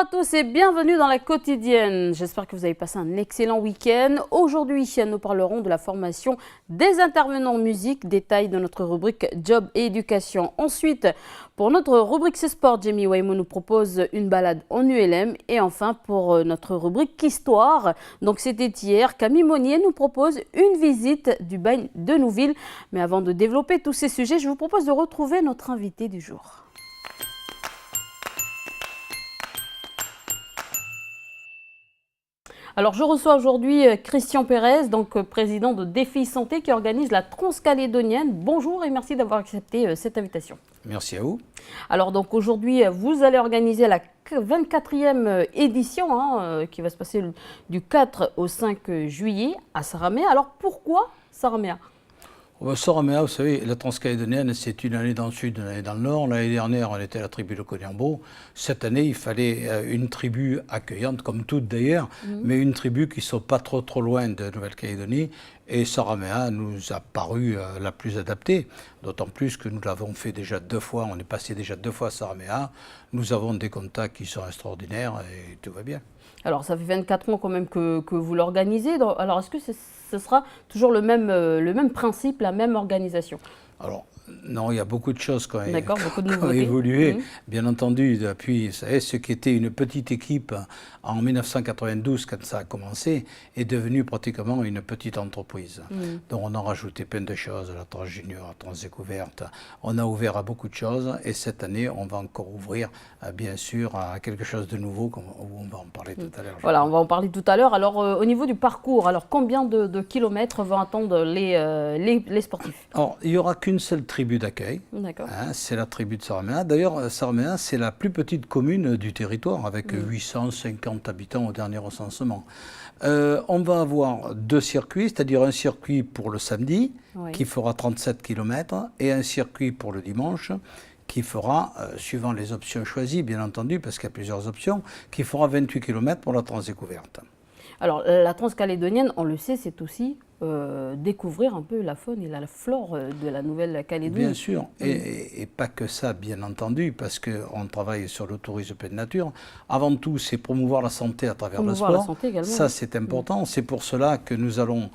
à tous et bienvenue dans la quotidienne. J'espère que vous avez passé un excellent week-end. Aujourd'hui, nous parlerons de la formation des intervenants musique, détail de notre rubrique Job et éducation. Ensuite, pour notre rubrique C'est Sport, Jamie Waimo nous propose une balade en ULM. Et enfin, pour notre rubrique Histoire, donc c'était hier, Camille Monnier nous propose une visite du bagne de Nouville. Mais avant de développer tous ces sujets, je vous propose de retrouver notre invité du jour. Alors, je reçois aujourd'hui Christian Pérez, donc président de Défi Santé, qui organise la Transcalédonienne. Bonjour et merci d'avoir accepté cette invitation. Merci à vous. Alors, donc aujourd'hui, vous allez organiser la 24e édition qui va se passer du 4 au 5 juillet à Saramea. Alors, pourquoi Saramea ? Saramea, vous savez, la Transcalédonienne, c'est une année dans le sud, une année dans le nord. L'année dernière, on était à la tribu de Cognambo. Cette année, il fallait une tribu accueillante, comme toutes d'ailleurs, mais une tribu qui ne soit pas trop loin de Nouvelle-Calédonie. Et Saramea nous a paru la plus adaptée, d'autant plus que nous l'avons fait déjà 2 fois. On est passé déjà 2 fois à Saramea. Nous avons des contacts qui sont extraordinaires et tout va bien. Alors, ça fait 24 ans quand même que vous l'organisez. Alors, est-ce que ce sera toujours le même principe, la même organisation ? Alors, non, il y a beaucoup de choses qui ont évolué. Bien entendu, depuis, vous savez, ce qui était une petite équipe en 1992, quand ça a commencé, est devenu pratiquement une petite entreprise. Donc, on a rajouté plein de choses, la Trans Junior, la Trans Découverte. On a ouvert à beaucoup de choses et cette année, on va encore ouvrir, bien sûr, à quelque chose de nouveau, où on va en parler tout à l'heure. Voilà, on va en parler tout à l'heure. Alors, au niveau du parcours, alors combien de kilomètres vont attendre les sportifs ? Alors, il n'y aura qu'une seule tribu d'accueil, c'est la tribu de Saramea. D'ailleurs, Saramea, c'est la plus petite commune du territoire, avec 850 habitants au dernier recensement. On va avoir 2 circuits, c'est-à-dire un circuit pour le samedi, qui fera 37 km, et un circuit pour le dimanche, qui fera, suivant les options choisies, bien entendu, parce qu'il y a plusieurs options, qui fera 28 km pour la Transdécouverte. Alors, la Transcalédonienne, on le sait, c'est aussi découvrir un peu la faune et la flore de la Nouvelle-Calédonie. Bien sûr, et pas que ça, bien entendu, parce qu'on travaille sur le tourisme pleine nature. Avant tout, c'est promouvoir la santé à travers le sport. La santé également, ça, c'est important. C'est pour cela que nous allons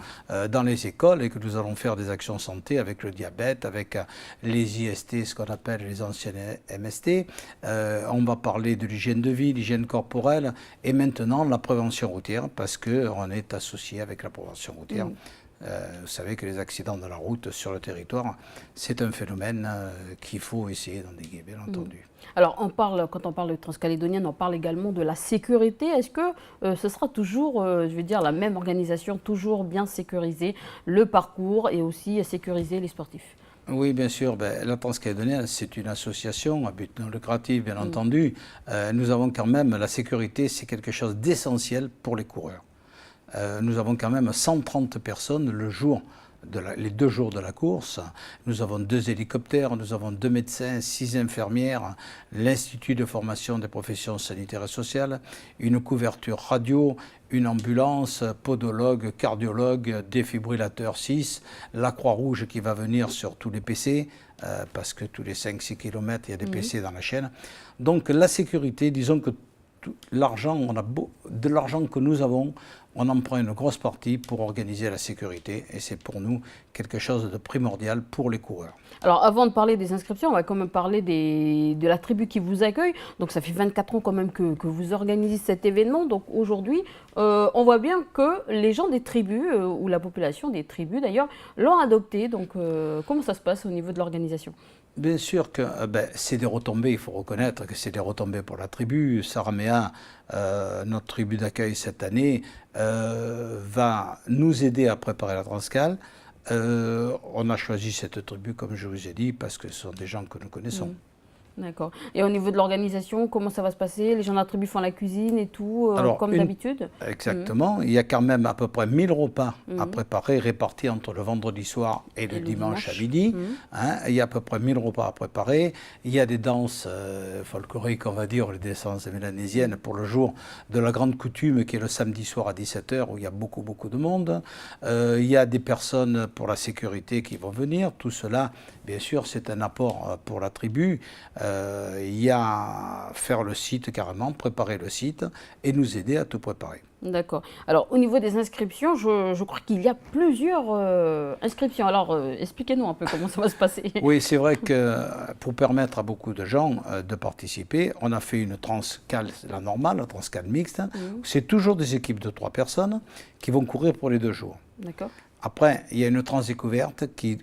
dans les écoles et que nous allons faire des actions santé avec le diabète, avec les IST, ce qu'on appelle les anciennes MST. On va parler de l'hygiène de vie, l'hygiène corporelle et maintenant la prévention routière, parce qu'on est associé avec la prévention routière. Vous savez que les accidents de la route sur le territoire, c'est un phénomène qu'il faut essayer d'endiguer, bien entendu. Alors, quand on parle de Transcalédonienne, on parle également de la sécurité. Est-ce que ce sera toujours, je veux dire, la même organisation, toujours bien sécuriser le parcours et aussi sécuriser les sportifs ? Oui, bien sûr. La Transcalédonienne, c'est une association à but non lucratif, bien entendu. Nous avons quand même, la sécurité, c'est quelque chose d'essentiel pour les coureurs. Nous avons quand même 130 personnes les 2 jours de la course. Nous avons 2 hélicoptères, nous avons 2 médecins, 6 infirmières, l'Institut de formation des professions sanitaires et sociales, une couverture radio, une ambulance, podologue, cardiologue, défibrillateur 6, la Croix-Rouge qui va venir sur tous les PC, parce que tous les 5-6 km, il y a des PC dans la chaîne. Donc la sécurité, disons que l'argent, de l'argent que nous avons, on en prend une grosse partie pour organiser la sécurité et c'est pour nous quelque chose de primordial pour les coureurs. Alors avant de parler des inscriptions, on va quand même parler de la tribu qui vous accueille. Donc ça fait 24 ans quand même que vous organisez cet événement. Donc aujourd'hui, on voit bien que les gens des tribus, ou la population des tribus d'ailleurs, l'ont adopté. Donc comment ça se passe au niveau de l'organisation ? Bien sûr que c'est des retombées, il faut reconnaître que c'est des retombées pour la tribu. Saramea, notre tribu d'accueil cette année, va nous aider à préparer la Transcal. On a choisi cette tribu, comme je vous ai dit, parce que ce sont des gens que nous connaissons. D'accord. Et au niveau de l'organisation, comment ça va se passer? Les gens de la tribu font la cuisine et tout, comme d'habitude? Exactement. Il y a quand même à peu près 1000 repas à préparer, répartis entre le vendredi soir et le dimanche à midi. Il y a à peu près 1000 repas à préparer. Il y a des danses folkloriques, on va dire, les danses mélanésiennes pour le jour de la grande coutume qui est le samedi soir à 17 h où il y a beaucoup de monde. Il y a des personnes pour la sécurité qui vont venir. Tout cela, bien sûr, c'est un apport pour la tribu. il y a faire le site carrément, préparer le site et nous aider à tout préparer. D'accord. Alors, au niveau des inscriptions, je crois qu'il y a plusieurs inscriptions. Alors, expliquez-nous un peu comment ça va se passer. Oui, c'est vrai que pour permettre à beaucoup de gens de participer, on a fait une transcale, la normale, la transcale mixte. C'est toujours des équipes de 3 personnes qui vont courir pour les 2 jours. D'accord. Après, il y a une tranche découverte qui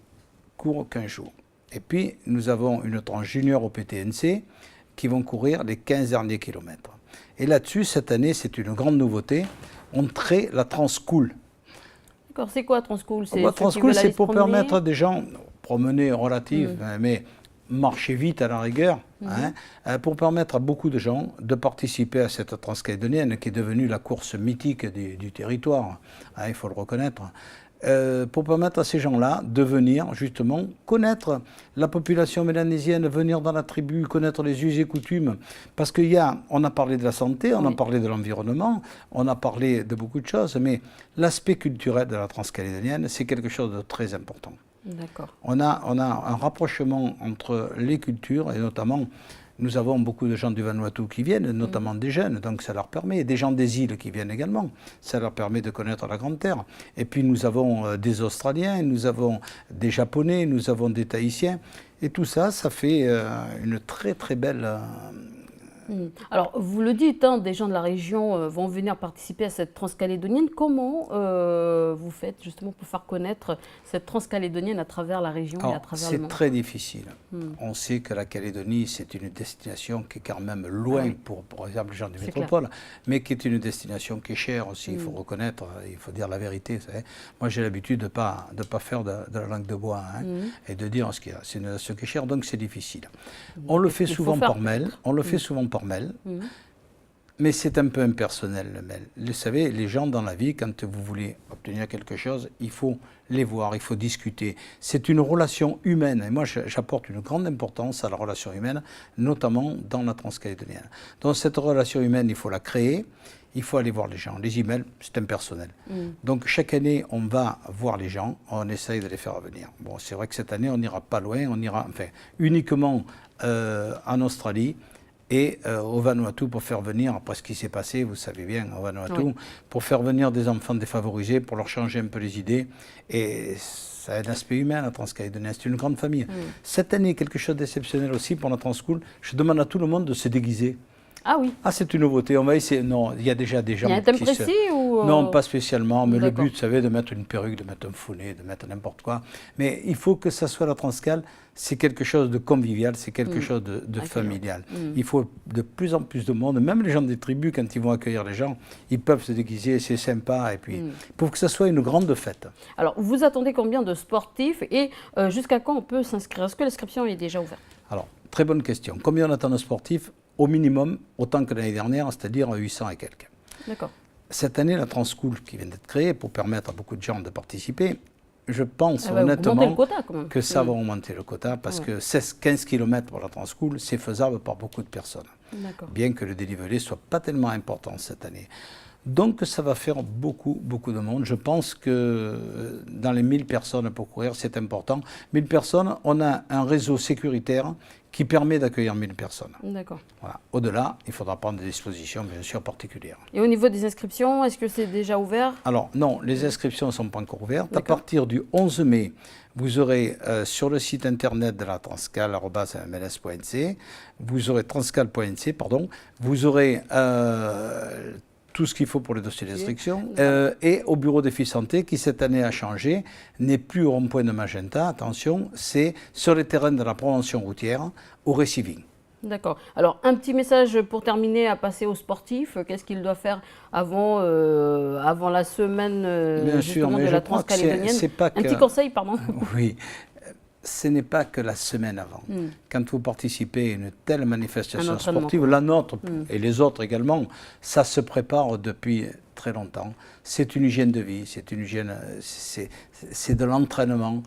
court 15 jours. Et puis, nous avons une tranche junior au PTNC qui vont courir les 15 derniers kilomètres. Et là-dessus, cette année, c'est une grande nouveauté. On crée la Transcool. D'accord. C'est quoi Transcool? La Transcool, c'est pour permettre à des gens, promener relative, mais marcher vite à la rigueur, pour permettre à beaucoup de gens de participer à cette transcalédonienne qui est devenue la course mythique du territoire, il faut le reconnaître. Pour permettre à ces gens-là de venir justement connaître la population mélanésienne, venir dans la tribu, connaître les us et coutumes. Parce on a parlé de la santé, on a parlé de l'environnement, on a parlé de beaucoup de choses, mais l'aspect culturel de la transcalédonienne, c'est quelque chose de très important. D'accord. On a un rapprochement entre les cultures et notamment... Nous avons beaucoup de gens du Vanuatu qui viennent, notamment des jeunes, donc ça leur permet, des gens des îles qui viennent également, ça leur permet de connaître la Grande Terre. Et puis nous avons des Australiens, nous avons des Japonais, nous avons des Tahitiens, et tout ça, ça fait une très très belle... Alors, vous le dites, des gens de la région vont venir participer à cette transcalédonienne. Comment vous faites justement pour faire connaître cette transcalédonienne à travers la région et à travers le monde? C'est très difficile. On sait que la Calédonie, c'est une destination qui est quand même loin pour exemple, les gens de métropole, mais qui est une destination qui est chère aussi, il faut reconnaître, il faut dire la vérité. Vous savez. Moi, j'ai l'habitude de pas faire de la langue de bois et de dire ce qu'il y a. C'est une nation qui est chère, donc c'est difficile. On le fait souvent par mail. Mais c'est un peu impersonnel le mail. Vous savez, les gens dans la vie, quand vous voulez obtenir quelque chose, il faut les voir, il faut discuter. C'est une relation humaine. Et moi, j'apporte une grande importance à la relation humaine, notamment dans la transcalédonienne. Donc cette relation humaine, il faut la créer. Il faut aller voir les gens. Les emails, c'est impersonnel. Donc chaque année, on va voir les gens, on essaye de les faire revenir. Bon, c'est vrai que cette année, on n'ira pas loin, on ira uniquement en Australie et au Vanuatu pour faire venir, après ce qui s'est passé, vous savez bien, au Vanuatu, pour faire venir des enfants défavorisés, pour leur changer un peu les idées. Et ça a un aspect humain, la transcalédonienne, c'est une grande famille. Cette année, quelque chose d'exceptionnel aussi pour la Transcool, je demande à tout le monde de se déguiser. Ah oui. Ah, c'est une nouveauté. On va essayer. Non, il y a déjà des gens. Il y a un thème précis ou Non, pas spécialement. Mais le but, vous savez, de mettre une perruque, de mettre un founet, de mettre n'importe quoi. Mais il faut que ça soit la Transcale. C'est quelque chose de convivial, c'est quelque chose de familial. Il faut de plus en plus de monde. Même les gens des tribus, quand ils vont accueillir les gens, ils peuvent se déguiser. C'est sympa. Et puis, pour que ça soit une grande fête. Alors, vous attendez combien de sportifs et jusqu'à quand on peut s'inscrire? Est-ce que l'inscription est déjà ouverte? Alors, très bonne question. Combien on attend de sportifs? Au minimum, autant que l'année dernière, c'est-à-dire 800 et quelques. D'accord. Cette année, la Transcool qui vient d'être créée pour permettre à beaucoup de gens de participer, je pense honnêtement que ça va augmenter le quota parce que 15 km pour la Transcool, c'est faisable par beaucoup de personnes. Bien que le dénivelé ne soit pas tellement important cette année. Donc ça va faire beaucoup de monde. Je pense que dans les 1000 personnes pour courir, c'est important. 1000 personnes, on a un réseau sécuritaire qui permet d'accueillir 1000 personnes. D'accord. Voilà. Au-delà, il faudra prendre des dispositions, bien sûr, particulières. Et au niveau des inscriptions, est-ce que c'est déjà ouvert? Alors, non, les inscriptions ne sont pas encore ouvertes. À partir du 11 mai, vous aurez sur le site internet de la Transcale, @mls.nc, vous aurez transcale.nc, pardon, vous aurez tout ce qu'il faut pour les dossiers d'inscription, et au bureau des filles santé, qui cette année a changé, n'est plus au rond-point de Magenta, attention, c'est sur les terrains de la prévention routière, au Réciving. D'accord. Alors, un petit message pour terminer à passer aux sportifs. Qu'est-ce qu'ils doivent faire avant la semaine justement de la transcalédonienne? Un petit conseil, pardon. Oui. Ce n'est pas que la semaine avant. Quand vous participez à une telle manifestation sportive, la nôtre et les autres également, ça se prépare depuis très longtemps. C'est une hygiène de vie, c'est une hygiène, c'est de l'entraînement.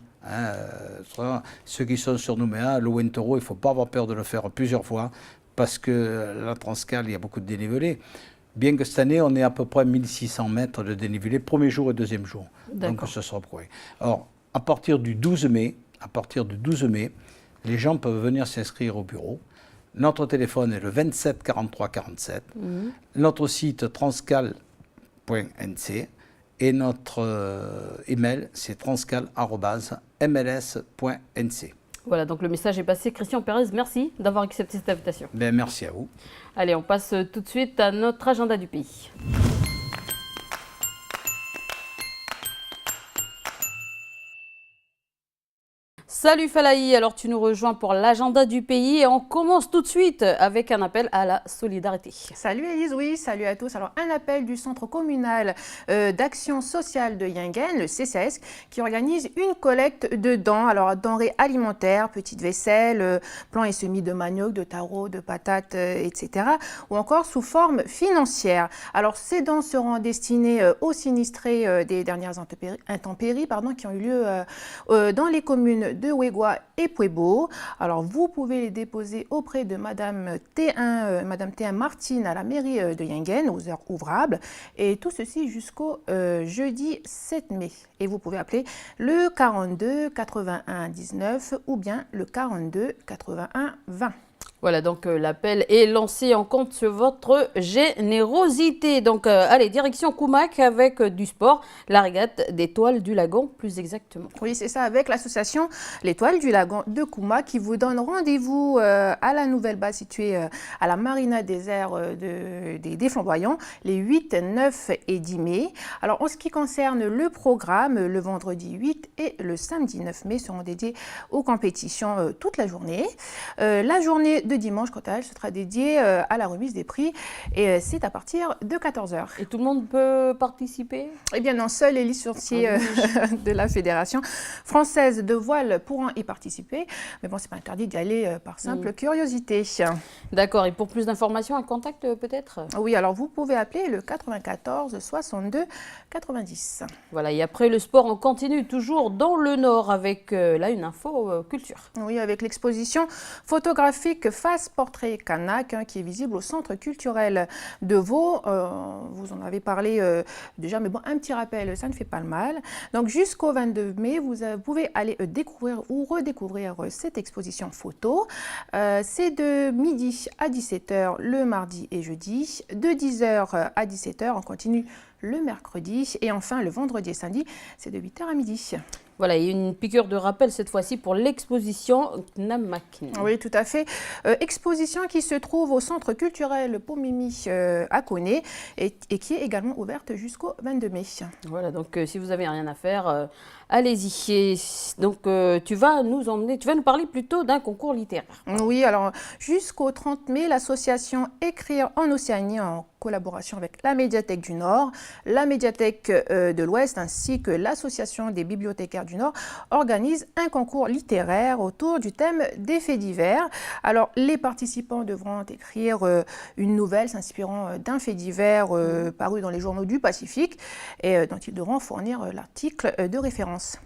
Ceux qui sont sur Nouméa, le Wentoro, il ne faut pas avoir peur de le faire plusieurs fois parce que la Transcale, il y a beaucoup de dénivelé. Bien que cette année, on est à peu près 1600 mètres de dénivelé, premier jour et deuxième jour. Donc ce sera prouvé. Alors, à partir du 12 mai, les gens peuvent venir s'inscrire au bureau. Notre téléphone est le 27 43 47. Notre site transcal.nc et notre email c'est transcal@mls.nc. Voilà, donc le message est passé. Christian Pérez, merci d'avoir accepté cette invitation. Ben, merci à vous. Allez, on passe tout de suite à notre agenda du pays. Salut Falaï, alors tu nous rejoins pour l'agenda du pays et on commence tout de suite avec un appel à la solidarité. Salut Élise, oui, salut à tous. Alors un appel du Centre communal d'action sociale de Yingen, le CCAS, qui organise une collecte de dents, alors denrées alimentaires, petites vaisselles, plants et semis de manioc, de taro, de patates, etc. ou encore sous forme financière. Alors ces dents seront destinées aux sinistrés des dernières intempéries qui ont eu lieu dans les communes de Ouégoua et Puebo. Alors vous pouvez les déposer auprès de Madame T1 Martine à la mairie de Yingen aux heures ouvrables et tout ceci jusqu'au jeudi 7 mai. Et vous pouvez appeler le 42 81 19 ou bien le 42 81 20. Voilà, donc l'appel est lancé, en compte sur votre générosité. Donc allez, direction Koumak avec du sport, la régate des Toiles du Lagon plus exactement. Oui, c'est ça, avec l'association Les Toiles du Lagon de Koumak qui vous donne rendez-vous à la nouvelle base située à la marina des airs des Flamboyants les 8, 9 et 10 mai. Alors en ce qui concerne le programme, le vendredi 8 et le samedi 9 mai seront dédiés aux compétitions toute la journée. La journée de dimanche, quant à elle, sera dédiée à la remise des prix et c'est à partir de 14h. Et tout le monde peut participer? Eh bien non, seuls les licenciés de la Fédération française de voile pourront y participer. Mais bon, c'est pas interdit d'y aller par simple curiosité. D'accord, et pour plus d'informations, un contact peut-être? Oui, alors vous pouvez appeler le 94 62 90. Voilà, et après le sport, on continue toujours dans le Nord avec là une info culture. Oui, avec l'exposition photographique Face Portrait Kanak qui est visible au Centre culturel de Vaud. Vous en avez parlé déjà, mais bon, un petit rappel, ça ne fait pas le mal. Donc jusqu'au 22 mai, vous pouvez aller découvrir ou redécouvrir cette exposition photo. C'est de midi à 17h le mardi et jeudi, de 10h à 17h, on continue le mercredi et enfin le vendredi et samedi, c'est de 8h à midi. Voilà, il y a une piqûre de rappel cette fois-ci pour l'exposition Knamakin. Oui, tout à fait. Exposition qui se trouve au Centre culturel Pomimi à Koné et qui est également ouverte jusqu'au 22 mai. Voilà, donc si vous n'avez rien à faire, allez-y. Donc tu vas nous parler plutôt d'un concours littéraire. Oui, alors jusqu'au 30 mai, l'association Écrire en Océanie en collaboration avec la Médiathèque du Nord, la Médiathèque de l'Ouest ainsi que l'Association des bibliothécaires du Nord organise un concours littéraire autour du thème des faits divers. Alors les participants devront écrire une nouvelle s'inspirant d'un fait divers paru dans les journaux du Pacifique et dont ils devront fournir l'article de référence.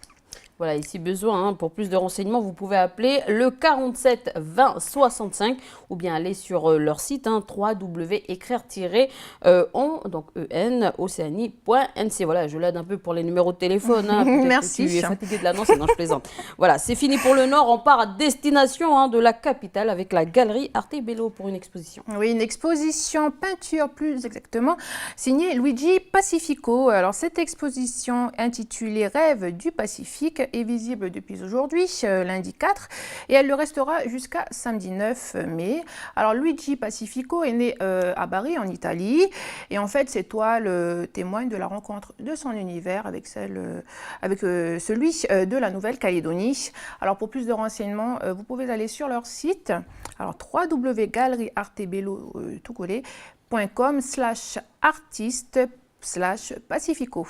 Voilà, et si besoin, pour plus de renseignements, vous pouvez appeler le 47 20 65 ou bien aller sur leur site www.écrire-en-océanie.nc. Voilà, je l'aide un peu pour les numéros de téléphone. Merci. Tu es fatigué de l'annonce, non, je plaisante. Voilà, c'est fini pour le Nord. On part à destination de la capitale avec la galerie Arte Bello pour une exposition. Oui, une exposition peinture plus exactement, signée Luigi Pacifico. Alors cette exposition intitulée Rêves du Pacifique est visible depuis aujourd'hui, lundi 4, et elle le restera jusqu'à samedi 9 mai. Alors Luigi Pacifico est né à Bari en Italie et en fait ces toiles témoignent de la rencontre de son univers avec celui de la Nouvelle-Calédonie. Alors pour plus de renseignements, vous pouvez aller sur leur site, alors www.gallerieartebello.com/artiste/Pacifico.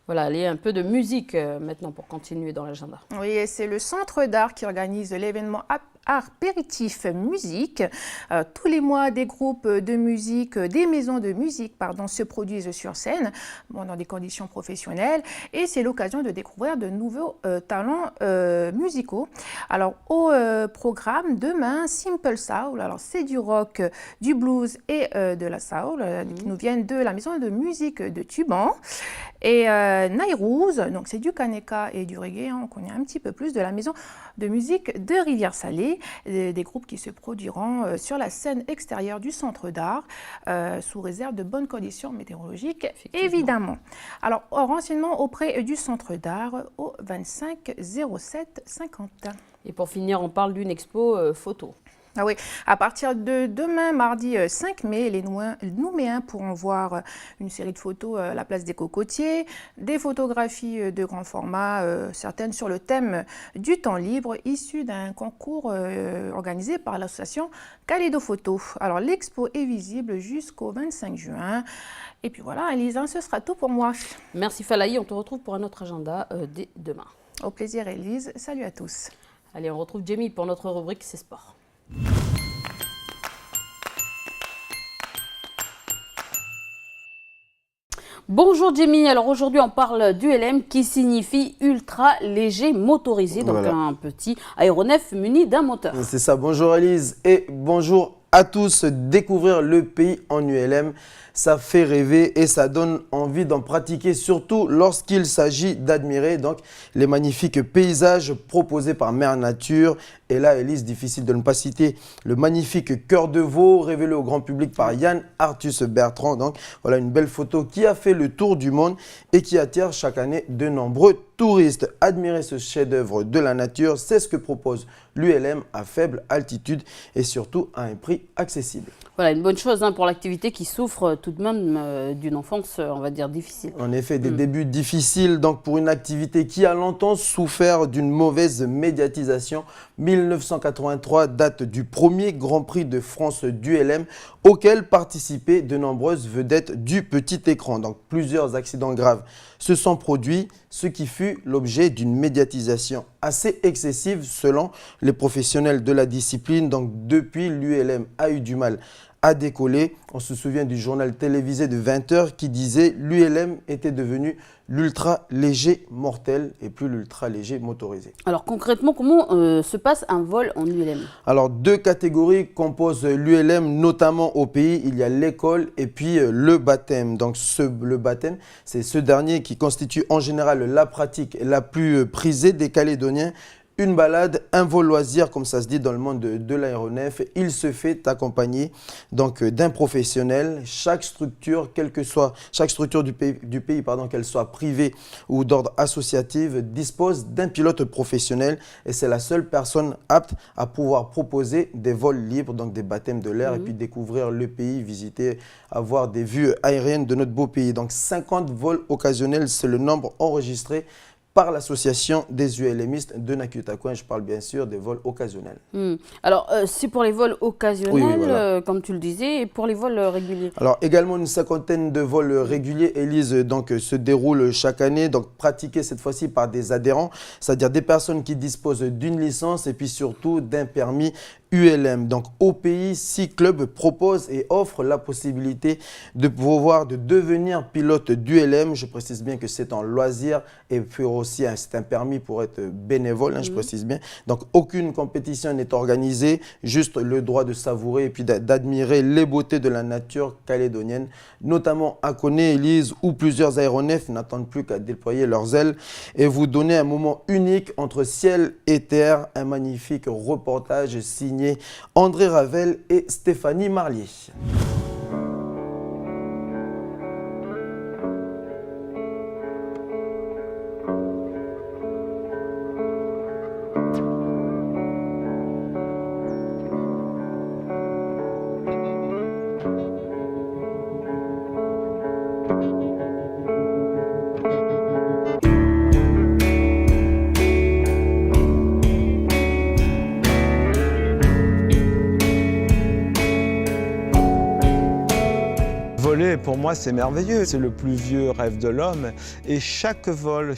Voilà, allez, un peu de musique maintenant pour continuer dans l'agenda. Oui, et c'est le Centre d'art qui organise l'événement Apéritif Musique. Tous les mois, des groupes de musique, des maisons de musique, se produisent sur scène, dans des conditions professionnelles, et c'est l'occasion de découvrir de nouveaux talents musicaux. Alors, au programme, demain, Simple Soul, alors c'est du rock, du blues et de la soul, qui nous viennent de la maison de musique de Tuban. Et Nairouz, donc c'est du Kaneka et du reggae, on connaît un petit peu plus de la maison de musique de Rivière-Salée. année des groupes qui se produiront sur la scène extérieure du centre d'art, sous réserve de bonnes conditions météorologiques, évidemment. Alors, renseignement auprès du centre d'art au 25 07 50. Et pour finir, on parle d'une expo photo. Ah oui, à partir de demain, mardi 5 mai, les Nouméens pourront voir une série de photos à la place des Cocotiers, des photographies de grand format, certaines sur le thème du temps libre, issues d'un concours organisé par l'association Kaleido Photo. Alors l'expo est visible jusqu'au 25 juin. Et puis voilà, Elisa, ce sera tout pour moi. Merci Falaï, on te retrouve pour un autre agenda dès demain. Au plaisir Elise, salut à tous. Allez, on retrouve Jamie pour notre rubrique C'est Sport. Bonjour Jamie, alors aujourd'hui on parle d'ULM qui signifie ultra léger motorisé, donc voilà, un petit aéronef muni d'un moteur. C'est ça, bonjour Elise et bonjour à tous. Découvrir le pays en ULM, ça fait rêver et ça donne envie d'en pratiquer, surtout lorsqu'il s'agit d'admirer donc les magnifiques paysages proposés par Mère Nature. Et là, Elise, difficile de ne pas citer le magnifique cœur de veau révélé au grand public par Yann Arthus Bertrand. Donc voilà une belle photo qui a fait le tour du monde et qui attire chaque année de nombreux touristes. Admirer ce chef-d'œuvre de la nature, c'est ce que propose l'ULM à faible altitude et surtout à un prix accessible. Voilà, une bonne chose pour l'activité qui souffre tout de même d'une enfance, on va dire, difficile. En effet, des débuts difficiles donc pour une activité qui a longtemps souffert d'une mauvaise médiatisation. 1983 date du premier Grand Prix de France d'ULM auquel participaient de nombreuses vedettes du petit écran. Donc plusieurs accidents graves se sont produits, ce qui fut l'objet d'une médiatisation assez excessive selon les professionnels de la discipline. Donc depuis, l'ULM a eu du mal à décoller. On se souvient du journal télévisé de 20h qui disait l'ULM était devenu l'ultra léger mortel et plus l'ultra léger motorisé. Alors concrètement, comment se passe un vol en ULM? Alors deux catégories composent l'ULM, notamment au pays. Il y a l'école et puis le baptême. Donc le baptême, c'est ce dernier qui constitue en général la pratique la plus prisée des Calédoniens. Une balade, un vol loisir, comme ça se dit dans le monde de l'aéronef. Il se fait accompagner donc d'un professionnel. Chaque structure, quelle que soit chaque structure du pays, qu'elle soit privée ou d'ordre associatif, dispose d'un pilote professionnel et c'est la seule personne apte à pouvoir proposer des vols libres, donc des baptêmes de l'air et puis découvrir le pays, visiter, avoir des vues aériennes de notre beau pays. Donc 50 vols occasionnels, c'est le nombre enregistré par l'association des ULMistes de Nakutakoin. Je parle bien sûr des vols occasionnels. Alors, c'est pour les vols occasionnels, voilà, comme tu le disais, et pour les vols réguliers? Alors, également une cinquantaine de vols réguliers, Élise, donc, se déroulent chaque année, donc pratiqués cette fois-ci par des adhérents, c'est-à-dire des personnes qui disposent d'une licence et puis surtout d'un permis ULM. Donc au pays, 6 clubs proposent et offrent la possibilité de pouvoir devenir pilote d'ULM. Je précise bien que c'est en loisir et puis aussi c'est un permis pour être bénévole, je précise bien. Donc aucune compétition n'est organisée, juste le droit de savourer et puis d'admirer les beautés de la nature calédonienne, notamment à Koné, Élise, où plusieurs aéronefs n'attendent plus qu'à déployer leurs ailes et vous donner un moment unique entre ciel et terre, un magnifique reportage signé André Ravel et Stéphanie Marlier. Voler, pour moi, c'est merveilleux. C'est le plus vieux rêve de l'homme. Et chaque vol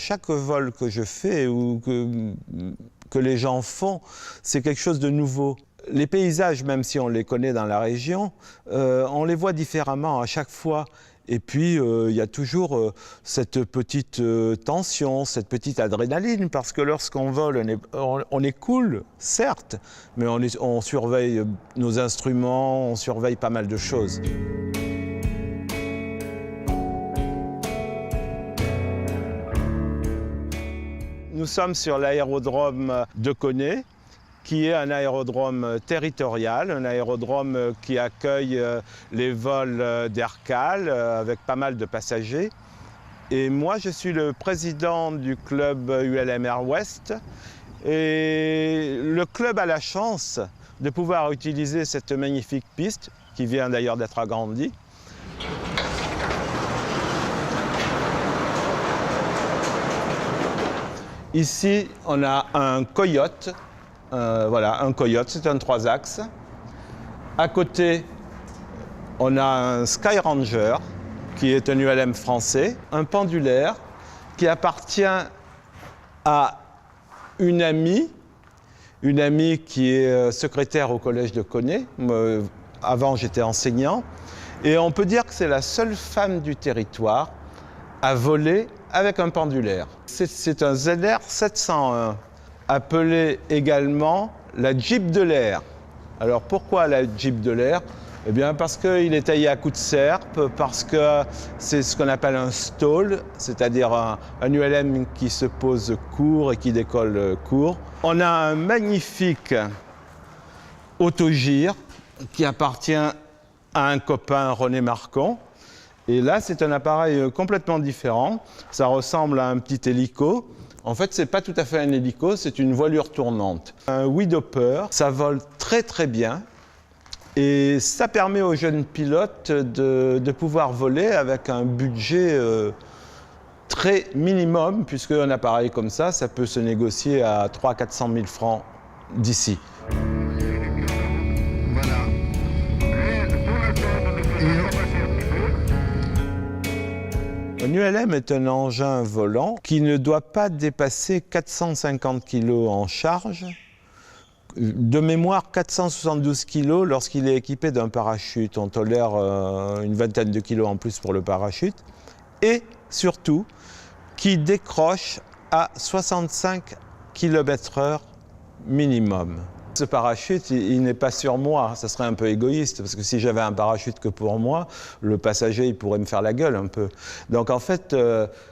que je fais ou que les gens font, c'est quelque chose de nouveau. Les paysages, même si on les connaît dans la région, on les voit différemment à chaque fois. Et puis, il y a toujours cette petite tension, cette petite adrénaline, parce que lorsqu'on vole, on est cool, certes, mais on surveille nos instruments, on surveille pas mal de choses. Nous sommes sur l'aérodrome de Koné, qui est un aérodrome territorial, un aérodrome qui accueille les vols d'Aircal avec pas mal de passagers. Et moi, je suis le président du club ULM Air West. Et le club a la chance de pouvoir utiliser cette magnifique piste, qui vient d'ailleurs d'être agrandie. Ici, on a un Coyote. Voilà, un Coyote, c'est un 3 axes. À côté, on a un Sky Ranger, qui est un ULM français, un pendulaire qui appartient à une amie qui est secrétaire au collège de Coné. Avant, j'étais enseignant. Et on peut dire que c'est la seule femme du territoire à voler avec un pendulaire. C'est un ZR 701, appelé également la Jeep de l'air. Alors pourquoi la Jeep de l'air ? Eh bien parce qu'il est taillé à coups de serpe, parce que c'est ce qu'on appelle un stall, c'est-à-dire un ULM qui se pose court et qui décolle court. On a un magnifique autogire qui appartient à un copain, René Marcon. Et là, c'est un appareil complètement différent. Ça ressemble à un petit hélico. En fait, ce n'est pas tout à fait un hélico, c'est une voilure tournante. Un Widowper, ça vole très très bien. Et ça permet aux jeunes pilotes de pouvoir voler avec un budget très minimum, puisque un appareil comme ça peut se négocier à 300 000 à 400 000 francs d'ici. Un ULM est un engin volant qui ne doit pas dépasser 450 kg en charge. De mémoire, 472 kg lorsqu'il est équipé d'un parachute. On tolère une vingtaine de kilos en plus pour le parachute. Et surtout, qui décroche à 65 km/h minimum. Ce parachute, il n'est pas sur moi, ça serait un peu égoïste, parce que si j'avais un parachute que pour moi, le passager, il pourrait me faire la gueule un peu. Donc en fait,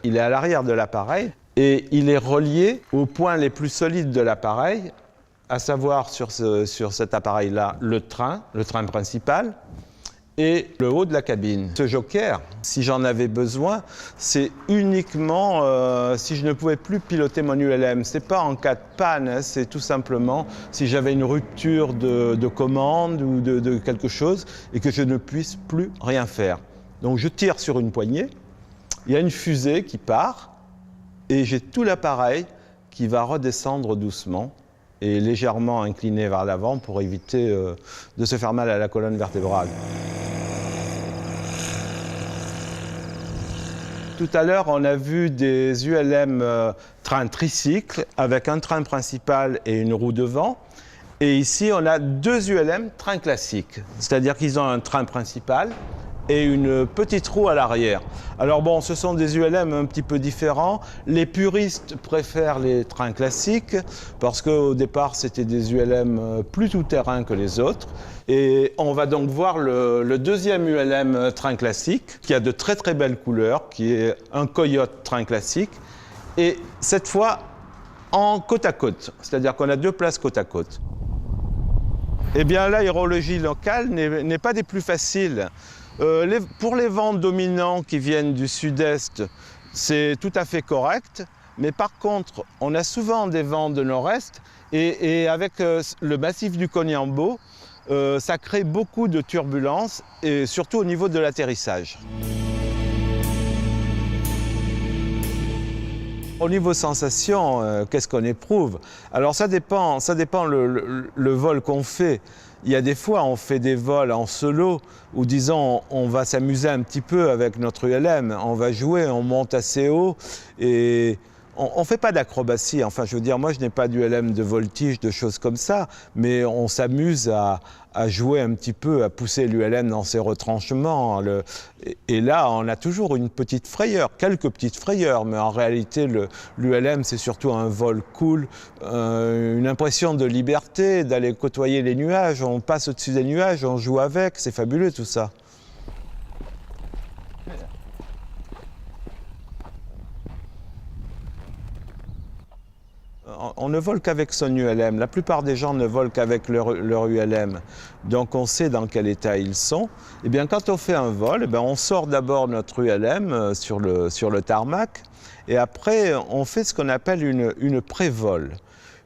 il est à l'arrière de l'appareil et il est relié aux points les plus solides de l'appareil, à savoir sur cet appareil-là, le train principal, et le haut de la cabine. Ce joker, si j'en avais besoin, c'est uniquement si je ne pouvais plus piloter mon ULM. Ce n'est pas en cas de panne, hein, c'est tout simplement si j'avais une rupture de commande ou de quelque chose et que je ne puisse plus rien faire. Donc je tire sur une poignée, il y a une fusée qui part et j'ai tout l'appareil qui va redescendre doucement et légèrement incliné vers l'avant pour éviter de se faire mal à la colonne vertébrale. Tout à l'heure, on a vu des ULM train tricycle avec un train principal et une roue devant. Et ici, on a deux ULM train classique, c'est-à-dire qu'ils ont un train principal et une petite roue à l'arrière. Alors bon, ce sont des ULM un petit peu différents. Les puristes préfèrent les trains classiques parce qu'au départ, c'était des ULM plus tout-terrain que les autres. Et on va donc voir le deuxième ULM train classique qui a de très très belles couleurs, qui est un Coyote train classique. Et cette fois, en côte à côte, c'est-à-dire qu'on a deux places côte à côte. Eh bien, l'aérologie locale n'est pas des plus faciles. Pour les vents dominants qui viennent du sud-est, c'est tout à fait correct. Mais par contre, on a souvent des vents de nord-est et avec le massif du Cognambo, ça crée beaucoup de turbulences et surtout au niveau de l'atterrissage. Au niveau sensation, qu'est-ce qu'on éprouve? Alors ça dépend le vol qu'on fait. Il y a des fois, on fait des vols en solo où, disons, on va s'amuser un petit peu avec notre ULM. On va jouer, on monte assez haut et on ne fait pas d'acrobatie. Enfin, je veux dire, moi, je n'ai pas d'ULM de voltige, de choses comme ça, mais on s'amuse à jouer un petit peu, à pousser l'ULM dans ses retranchements. Et là, on a toujours une petite frayeur, quelques petites frayeurs, mais en réalité, l'ULM, c'est surtout un vol cool, une impression de liberté, d'aller côtoyer les nuages. On passe au-dessus des nuages, on joue avec, c'est fabuleux tout ça. on ne vole qu'avec son ULM. La plupart des gens ne volent qu'avec leur ULM. Donc on sait dans quel état ils sont. Eh bien, quand on fait un vol, eh bien, on sort d'abord notre ULM sur le tarmac. Et après, on fait ce qu'on appelle une pré-vol.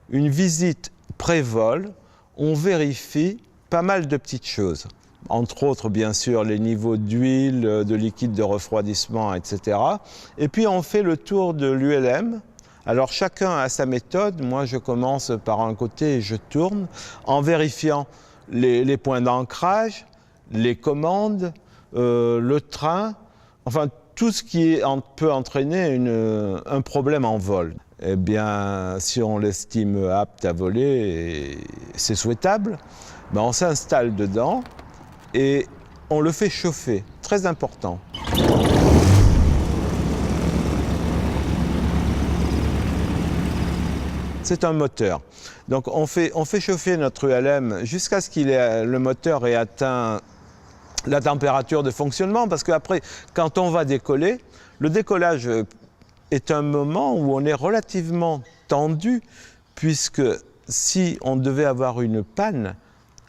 Une visite pré-vol, on vérifie pas mal de petites choses. Entre autres, bien sûr, les niveaux d'huile, de liquide de refroidissement, etc. Et puis, on fait le tour de l'ULM. Alors, chacun a sa méthode. Moi, je commence par un côté et je tourne en vérifiant les points d'ancrage, les commandes, le train, enfin, tout ce qui peut entraîner un problème en vol. Eh bien, si on l'estime apte à voler, c'est souhaitable, ben on s'installe dedans et on le fait chauffer, très important. C'est un moteur. Donc on fait chauffer notre ULM jusqu'à ce que le moteur ait atteint la température de fonctionnement, parce qu'après, quand on va décoller, le décollage est un moment où on est relativement tendu, puisque si on devait avoir une panne,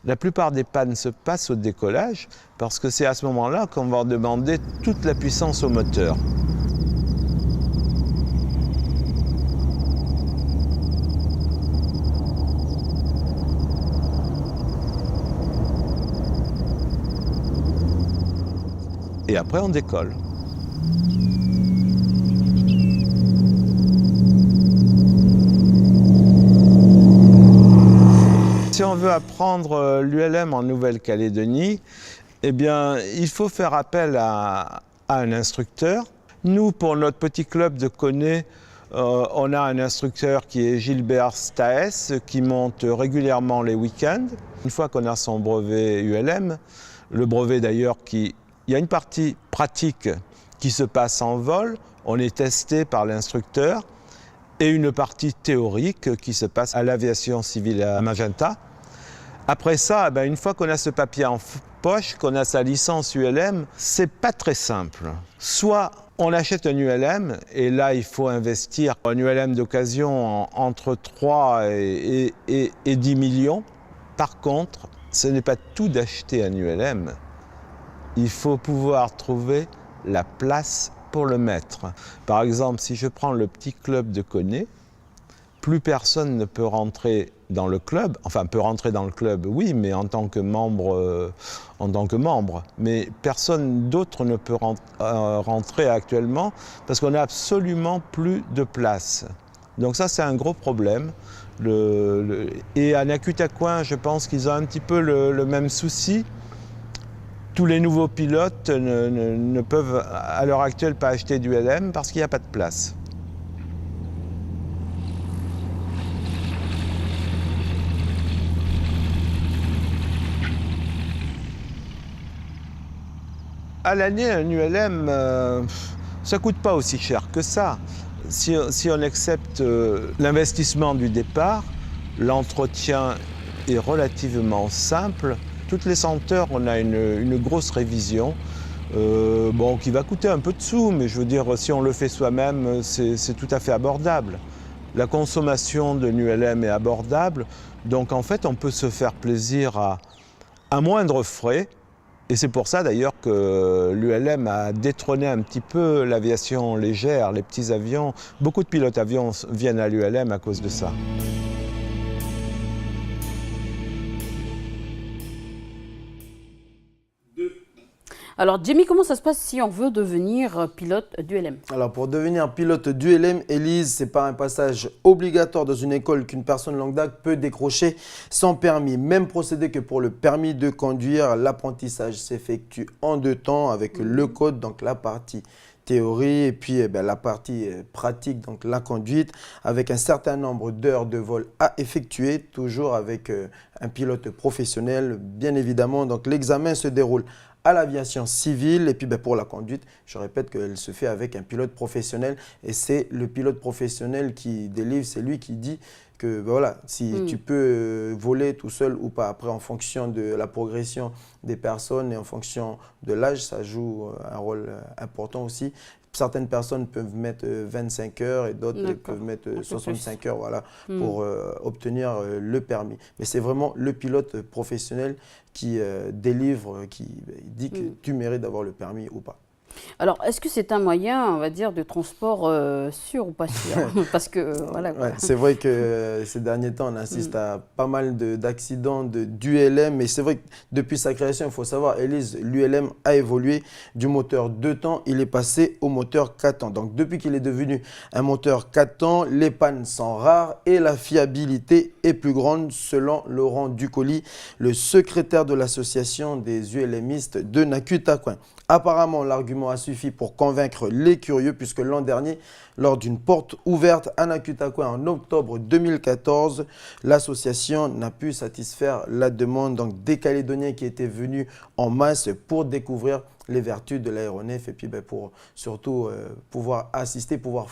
la plupart des pannes se passent au décollage, parce que c'est à ce moment-là qu'on va demander toute la puissance au moteur. Et après, on décolle. Si on veut apprendre l'ULM en Nouvelle-Calédonie, eh bien, il faut faire appel à un instructeur. Nous, pour notre petit club de Koné, on a un instructeur qui est Gilbert Staes, qui monte régulièrement les week-ends. Une fois qu'on a son brevet ULM, le brevet d'ailleurs il y a une partie pratique qui se passe en vol, on est testé par l'instructeur, et une partie théorique qui se passe à l'aviation civile à Magenta. Après ça, une fois qu'on a ce papier en poche, qu'on a sa licence ULM, c'est pas très simple. Soit on achète un ULM, et là il faut investir un ULM d'occasion entre 3 et 10 millions. Par contre, ce n'est pas tout d'acheter un ULM. Il faut pouvoir trouver la place pour le mettre. Par exemple, si je prends le petit club de Koné, plus personne ne peut rentrer dans le club. Enfin, peut rentrer dans le club, oui, mais en tant que membre. Mais personne d'autre ne peut rentrer actuellement parce qu'on n'a absolument plus de place. Donc ça, c'est un gros problème. Et à Nakutaquin, je pense qu'ils ont un petit peu le même souci. Tous les nouveaux pilotes ne peuvent à l'heure actuelle pas acheter du LM parce qu'il n'y a pas de place. À l'année, un ULM, ça ne coûte pas aussi cher que ça. Si on accepte l'investissement du départ, l'entretien est relativement simple. Toutes les 100 heures, on a une grosse révision qui va coûter un peu de sous, mais je veux dire, si on le fait soi-même, c'est tout à fait abordable. La consommation d'un ULM est abordable, donc en fait, on peut se faire plaisir à moindre frais. Et c'est pour ça d'ailleurs que l'ULM a détrôné un petit peu l'aviation légère, les petits avions. Beaucoup de pilotes avions viennent à l'ULM à cause de ça. Alors, Jamie, comment ça se passe si on veut devenir pilote d'ULM? Alors, pour devenir pilote d'ULM, Élise, c'est pas un passage obligatoire dans une école qu'une personne lambda peut décrocher sans permis. Même procédé que pour le permis de conduire, l'apprentissage s'effectue en 2 temps avec le code, donc la partie théorie, et puis la partie pratique, donc la conduite, avec un certain nombre d'heures de vol à effectuer, toujours avec un pilote professionnel, bien évidemment. Donc, l'examen se déroule à l'aviation civile, et puis pour la conduite, je répète qu'elle se fait avec un pilote professionnel, et c'est le pilote professionnel qui délivre, c'est lui qui dit que voilà, si tu peux voler tout seul ou pas. Après, en fonction de la progression des personnes et en fonction de l'âge, ça joue un rôle important aussi. Certaines personnes peuvent mettre 25 heures et d'autres peuvent mettre 65 heures voilà, pour obtenir le permis. Mais c'est vraiment le pilote professionnel qui délivre, qui dit que tu mérites d'avoir le permis ou pas. Alors, est-ce que c'est un moyen, on va dire, de transport sûr ou pas sûr? Parce que, voilà. Ouais, c'est vrai que ces derniers temps, on assiste à pas mal d'accidents d'ULM. Mais c'est vrai que depuis sa création, il faut savoir, Élise, l'ULM a évolué du moteur 2 temps, il est passé au moteur 4 temps. Donc, depuis qu'il est devenu un moteur 4 temps, les pannes sont rares et la fiabilité est plus grande, selon Laurent Ducoli, le secrétaire de l'association des ULMistes de Nakutakwin. Apparemment, l'argument a suffi pour convaincre les curieux puisque l'an dernier, lors d'une porte ouverte à Nakutakwin en octobre 2014, l'association n'a pu satisfaire la demande des Calédoniens qui étaient venus en masse pour découvrir les vertus de l'aéronef et puis pour surtout pouvoir assister, pouvoir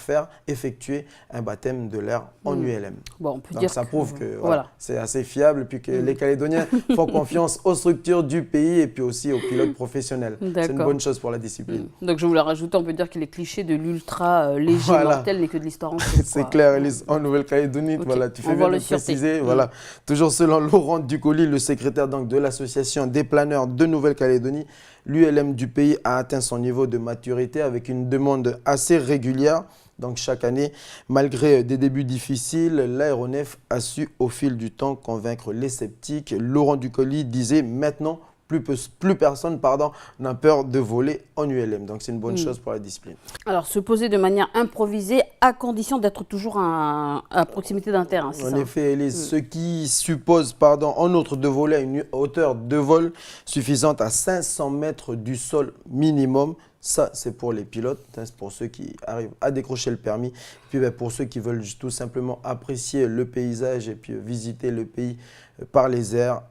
effectuer un baptême de l'air en ULM. Bon, on peut donc dire ça prouve que voilà. c'est assez fiable et puis que les Calédoniens font confiance aux structures du pays et puis aussi aux pilotes professionnels. C'est une bonne chose pour la discipline. Donc je voulais rajouter, on peut dire que les clichés de l'ultra léger mortel n'est que de l'histoire en fait. C'est clair, Elise. En Nouvelle-Calédonie, voilà, tu fais bien de préciser. Voilà. Toujours selon Laurent Ducoli, le secrétaire de l'association des planeurs de Nouvelle-Calédonie, l'ULM du pays a atteint son niveau de maturité avec une demande assez régulière. Donc chaque année, malgré des débuts difficiles, l'aéronef a su au fil du temps convaincre les sceptiques. Laurent Ducoli disait maintenant, plus personne n'a peur de voler en ULM. Donc c'est une bonne chose pour la discipline. Alors se poser de manière improvisée à condition d'être toujours à proximité d'un terrain, c'est ça? En effet, Élise, ce qui suppose en outre de voler à une hauteur de vol suffisante à 500 mètres du sol minimum. Ça, c'est pour les pilotes, c'est pour ceux qui arrivent à décrocher le permis. Puis pour ceux qui veulent tout simplement apprécier le paysage et puis visiter le pays par les airs,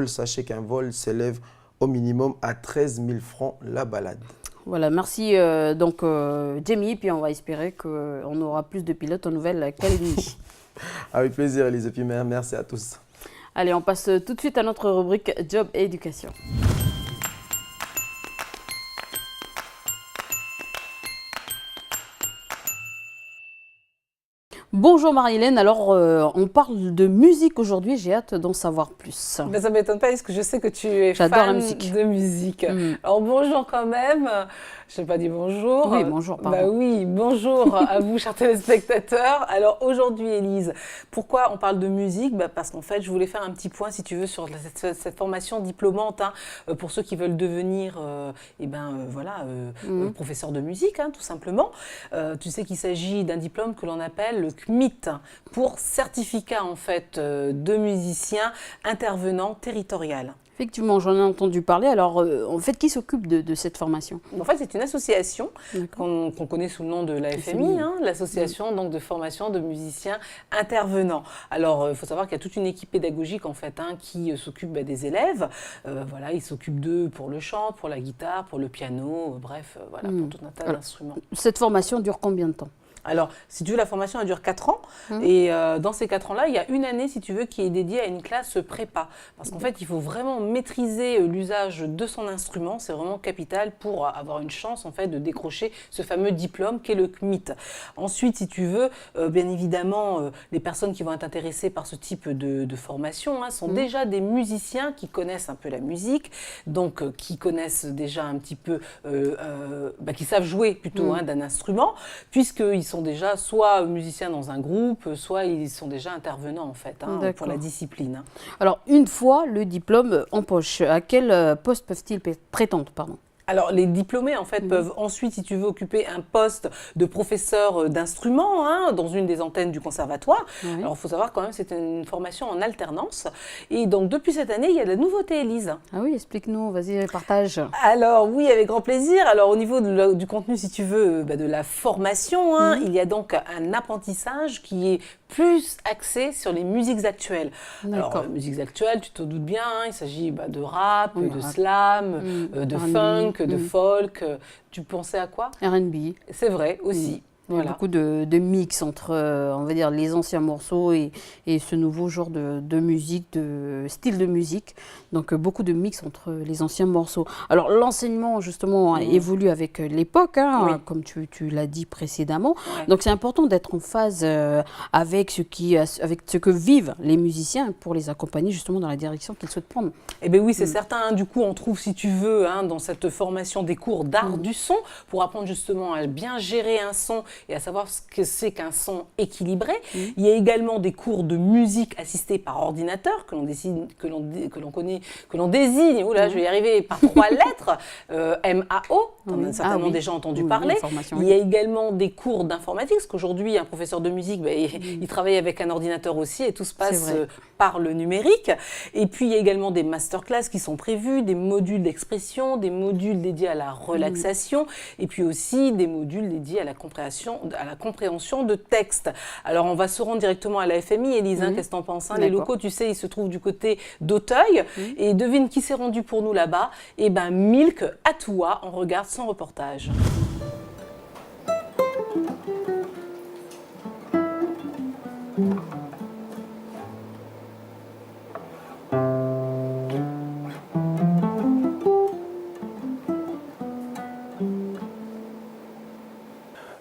sachez qu'un vol s'élève au minimum à 13 000 francs la balade. Voilà, merci Jamie, puis on va espérer qu'on aura plus de pilotes en Nouvelle-Calédonie. Avec plaisir, Elise, et puis merci à tous. Allez, on passe tout de suite à notre rubrique Job et Éducation. Bonjour Marie-Hélène, alors on parle de musique aujourd'hui, j'ai hâte d'en savoir plus. Ben, ça ne m'étonne pas parce que je sais que tu es fan de musique. Alors bonjour quand même, je n'ai pas dit bonjour. Oui, bonjour, pardon. Bah oui, bonjour à vous chers téléspectateurs. Alors aujourd'hui Élise, pourquoi on parle de musique? Parce qu'en fait je voulais faire un petit point si tu veux sur cette formation diplômante pour ceux qui veulent devenir professeur de musique tout simplement. Tu sais qu'il s'agit d'un diplôme que l'on appelle le CMIT pour certificat en fait de musicien intervenant territorial. Effectivement, j'en ai entendu parler. Alors, en fait, qui s'occupe de cette formation? En fait, c'est une association qu'on connaît sous le nom de la FMI, l'association donc de formation de musiciens intervenants. Alors, il faut savoir qu'il y a toute une équipe pédagogique en fait qui s'occupe des élèves. Voilà, ils s'occupent d'eux pour le chant, pour la guitare, pour le piano, bref, voilà, pour tout un tas d'instruments. Cette formation dure combien de temps? Alors, si tu veux, la formation, elle dure 4 ans. Et dans ces 4 ans-là, il y a une année, si tu veux, qui est dédiée à une classe prépa. Parce qu'en fait, il faut vraiment maîtriser l'usage de son instrument. C'est vraiment capital pour avoir une chance, en fait, de décrocher ce fameux diplôme qu'est le CMIT. Ensuite, si tu veux, bien évidemment, les personnes qui vont être intéressées par ce type de formation sont déjà des musiciens qui connaissent un peu la musique, donc qui connaissent déjà un petit peu, qui savent jouer plutôt d'un instrument, puisqu'ils sont déjà soit musiciens dans un groupe, soit ils sont déjà intervenants en fait pour la discipline. Alors une fois le diplôme en poche, à quel poste peuvent-ils prétendre, Alors, les diplômés, en fait, peuvent ensuite, si tu veux, occuper un poste de professeur d'instruments dans une des antennes du conservatoire. Alors, il faut savoir quand même, c'est une formation en alternance. Et donc, depuis cette année, il y a de la nouveauté, Élise. Ah oui, explique-nous, vas-y, partage. Alors, oui, avec grand plaisir. Alors, au niveau du contenu, si tu veux, de la formation, il y a donc un apprentissage qui est plus axé sur les musiques actuelles. Alors, les musiques actuelles, tu te doutes bien, il s'agit de rap, de slam, de funk, de folk. Tu pensais à quoi? R&B. C'est vrai aussi. Il y a beaucoup de mix entre, on va dire, les anciens morceaux et ce nouveau genre de musique, de style de musique. Donc, beaucoup de mix entre les anciens morceaux. Alors, l'enseignement, justement, évolue avec l'époque, hein, comme tu l'as dit précédemment. Ouais. Donc, c'est important d'être en phase avec ce que vivent les musiciens pour les accompagner, justement, dans la direction qu'ils souhaitent prendre. Eh bien oui, c'est certain. Du coup, on trouve, si tu veux, dans cette formation des cours d'art du son, pour apprendre justement à bien gérer un son et à savoir ce que c'est qu'un son équilibré. Il y a également des cours de musique assistés par ordinateur que l'on désigne, oh là, je vais y arriver, par 3 lettres, MAO, on a certainement déjà entendu parler. Il y a également des cours d'informatique, parce qu'aujourd'hui, un professeur de musique, il travaille avec un ordinateur aussi et tout se passe par le numérique. Et puis, il y a également des masterclass qui sont prévus, des modules d'expression, des modules dédiés à la relaxation, et puis aussi des modules dédiés à la compréhension de texte. Alors, on va se rendre directement à la FMI. Elisa, qu'est-ce que tu en penses, Les locaux, tu sais, ils se trouvent du côté d'Auteuil. Et devine qui s'est rendu pour nous là-bas. Eh bien, Milk Atoua. On regarde son reportage.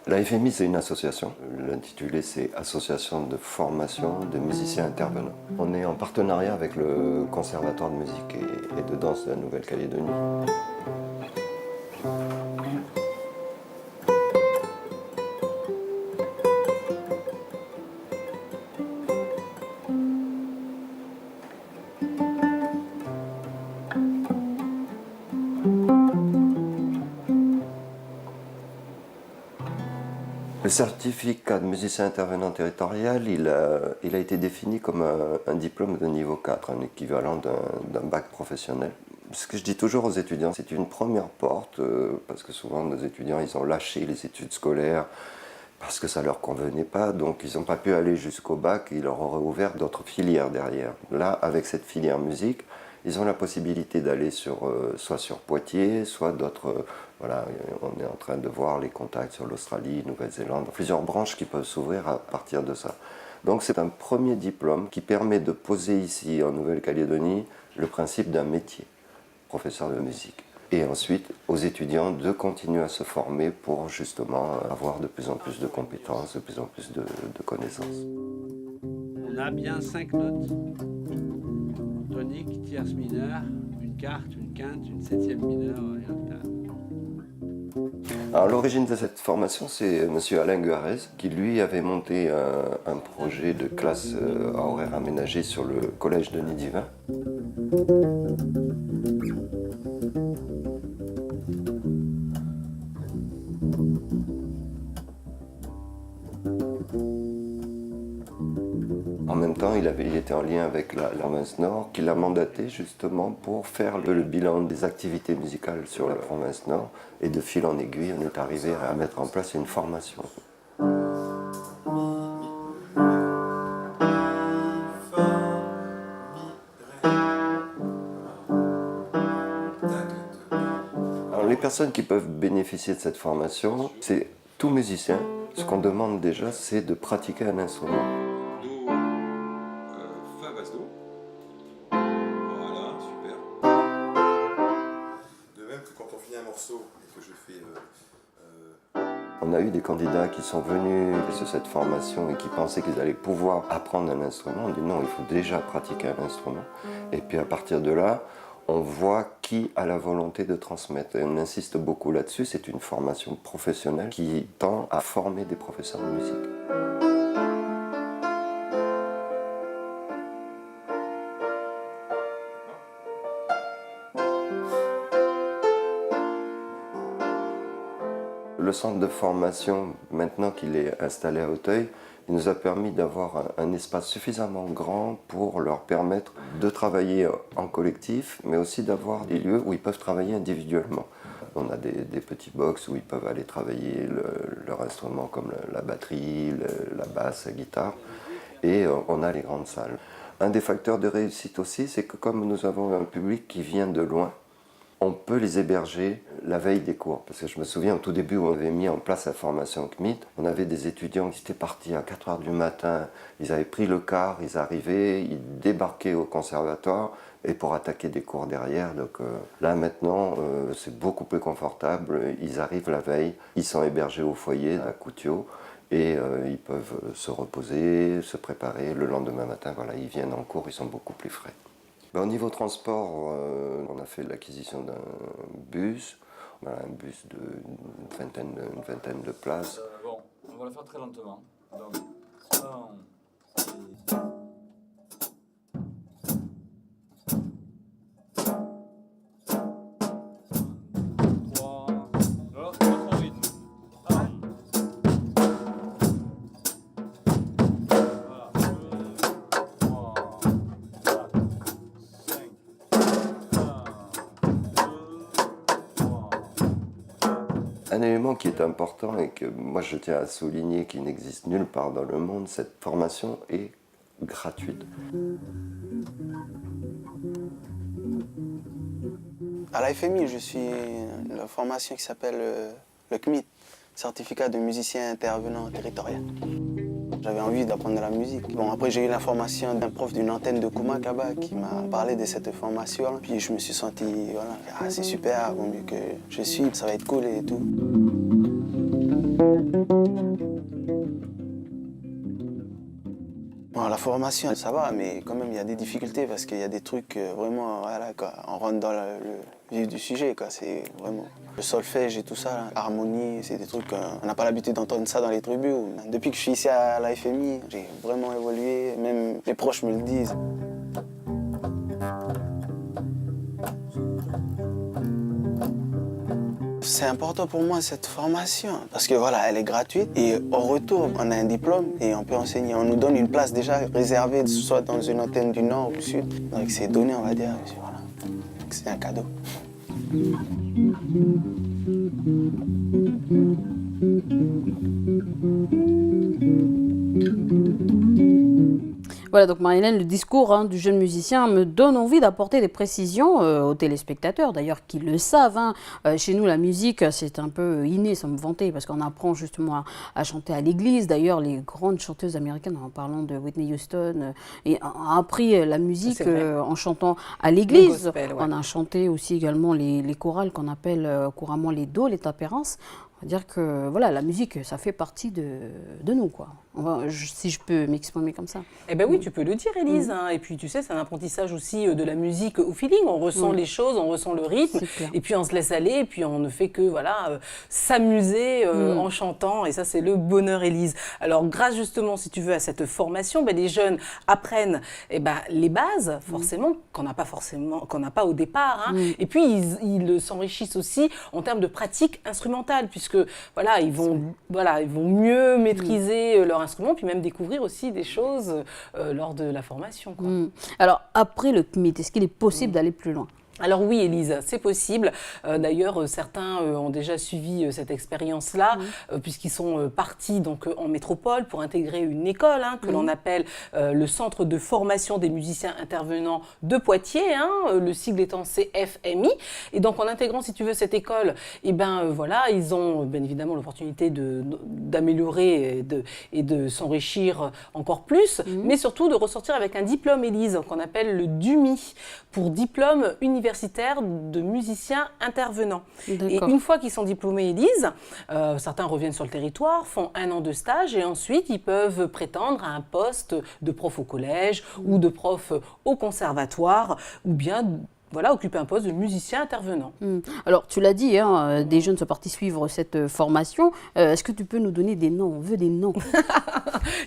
La FMI, c'est une association. L'intitulé, c'est Association de formation de musiciens intervenants. On est en partenariat avec le Conservatoire de musique et de danse de la Nouvelle-Calédonie. Le certificat de musicien intervenant territorial, il a été défini comme un diplôme de niveau 4, un équivalent d'un bac professionnel. Ce que je dis toujours aux étudiants, c'est une première porte, parce que souvent nos étudiants, ils ont lâché les études scolaires parce que ça ne leur convenait pas, donc ils n'ont pas pu aller jusqu'au bac, ils leur auraient ouvert d'autres filières derrière. Là, avec cette filière musique, ils ont la possibilité d'aller soit sur Poitiers, soit d'autres... Voilà, on est en train de voir les contacts sur l'Australie, Nouvelle-Zélande, plusieurs branches qui peuvent s'ouvrir à partir de ça. Donc c'est un premier diplôme qui permet de poser ici en Nouvelle-Calédonie le principe d'un métier, professeur de musique. Et ensuite, aux étudiants de continuer à se former pour justement avoir de plus en plus de compétences, de plus en plus de connaissances. On a bien 5 notes. Tonique, tierce mineure, une quarte, une quinte, une septième mineure et un quart. Alors l'origine de cette formation, c'est M. Alain Guarez qui lui avait monté un projet de classe à horaire aménagé sur le collège de Nidivin. En même temps, il était en lien avec la province Nord, qui l'a mandaté justement pour faire le bilan des activités musicales sur la province Nord. Et de fil en aiguille, on est arrivé à mettre en place une formation. Alors, les personnes qui peuvent bénéficier de cette formation, c'est tout musicien. Ce qu'on demande déjà, c'est de pratiquer un instrument. On a eu des candidats qui sont venus sur cette formation et qui pensaient qu'ils allaient pouvoir apprendre un instrument. On dit non, il faut déjà pratiquer un instrument. Et puis à partir de là, on voit qui a la volonté de transmettre. Et on insiste beaucoup là-dessus, c'est une formation professionnelle qui tend à former des professeurs de musique. Le centre de formation, maintenant qu'il est installé à Auteuil, il nous a permis d'avoir un espace suffisamment grand pour leur permettre de travailler en collectif, mais aussi d'avoir des lieux où ils peuvent travailler individuellement. On a des petits box où ils peuvent aller travailler leur instrument comme la batterie, la basse, la guitare, et on a les grandes salles. Un des facteurs de réussite aussi, c'est que comme nous avons un public qui vient de loin, on peut les héberger la veille des cours. Parce que je me souviens au tout début où on avait mis en place la formation CMIT, on avait des étudiants qui étaient partis à 4 h du matin, ils avaient pris le car, ils arrivaient, ils débarquaient au conservatoire et pour attaquer des cours derrière. Donc là maintenant, c'est beaucoup plus confortable, ils arrivent la veille, ils sont hébergés au foyer à Koutio et ils peuvent se reposer, se préparer. Le lendemain matin, voilà, ils viennent en cours, ils sont beaucoup plus frais. Au niveau transport, on a fait l'acquisition d'un bus. On a un bus d'une vingtaine de places. Bon, on va le faire très lentement. Donc, 3, alors, notre rythme. 1. Voilà. 2, 3, 4, 5. 1, 2, 3. Un élément qui est important et que moi je tiens à souligner qui n'existe nulle part dans le monde, cette formation est gratuite. À la FMI, je suis la formation qui s'appelle le CMIT, Certificat de musicien intervenant territorial. J'avais envie d'apprendre la musique. Bon, après, j'ai eu l'information d'un prof d'une antenne de Koumak là-bas qui m'a parlé de cette formation. Puis je me suis senti, voilà, ah, c'est super, vaut mieux que je suis, ça va être cool et tout. Bon, la formation, ça va, mais quand même, il y a des difficultés parce qu'il y a des trucs vraiment, voilà, quoi. On rentre dans le vif du sujet, quoi. C'est vraiment le solfège et tout ça, là, harmonie, c'est des trucs, on n'a pas l'habitude d'entendre ça dans les tribus. Depuis que je suis ici à la FMI, j'ai vraiment évolué, même les proches me le disent. C'est important pour moi cette formation parce que voilà, elle est gratuite et au retour, on a un diplôme et on peut enseigner. On nous donne une place déjà réservée, soit dans une antenne du Nord ou du Sud. Donc c'est donné, on va dire. Voilà. C'est un cadeau. Voilà, donc Marie-Hélène, le discours du jeune musicien me donne envie d'apporter des précisions aux téléspectateurs, d'ailleurs, qui le savent. Chez nous, la musique, c'est un peu inné, sans me vanter, parce qu'on apprend justement à chanter à l'église. D'ailleurs, les grandes chanteuses américaines, en parlant de Whitney Houston, ont appris la musique en chantant à l'église. Gospel, ouais. On a chanté aussi également les chorales qu'on appelle couramment les dos, les tapérances. On va dire que voilà, la musique, ça fait partie de nous, quoi. Si je peux m'exprimer comme ça. Eh bien oui, tu peux le dire, Élise. Et puis, tu sais, c'est un apprentissage aussi de la musique au feeling. On ressent les choses, on ressent le rythme. Et puis, on se laisse aller. Et puis, on ne fait que voilà, s'amuser en chantant. Et ça, c'est le bonheur, Élise. Alors, grâce justement, si tu veux, à cette formation, les jeunes apprennent les bases, forcément, qu'on n'a pas au départ. Et puis, ils s'enrichissent aussi en termes de pratique instrumentale, puisque voilà, ils vont mieux maîtriser leur instrument, puis même découvrir aussi des choses lors de la formation, quoi. Alors, après le CMIT, est-ce qu'il est possible d'aller plus loin ? Alors oui, Élise, c'est possible. D'ailleurs, certains ont déjà suivi cette expérience-là, puisqu'ils sont partis donc, en métropole pour intégrer une école que l'on appelle le Centre de formation des musiciens intervenants de Poitiers, le sigle étant CFMI. Et donc, en intégrant, si tu veux, cette école, voilà, ils ont bien évidemment l'opportunité d'améliorer et de s'enrichir encore plus, mais surtout de ressortir avec un diplôme, Élise, qu'on appelle le DUMI, pour diplôme universitaire de musiciens intervenants. Et une fois qu'ils sont diplômés, Élise, certains reviennent sur le territoire, font 1 an de stage et ensuite ils peuvent prétendre à un poste de prof au collège ou de prof au conservatoire ou bien voilà, occuper un poste de musicien intervenant. Alors, tu l'as dit, des jeunes sont partis suivre cette formation. Est-ce que tu peux nous donner des noms ? On veut des noms.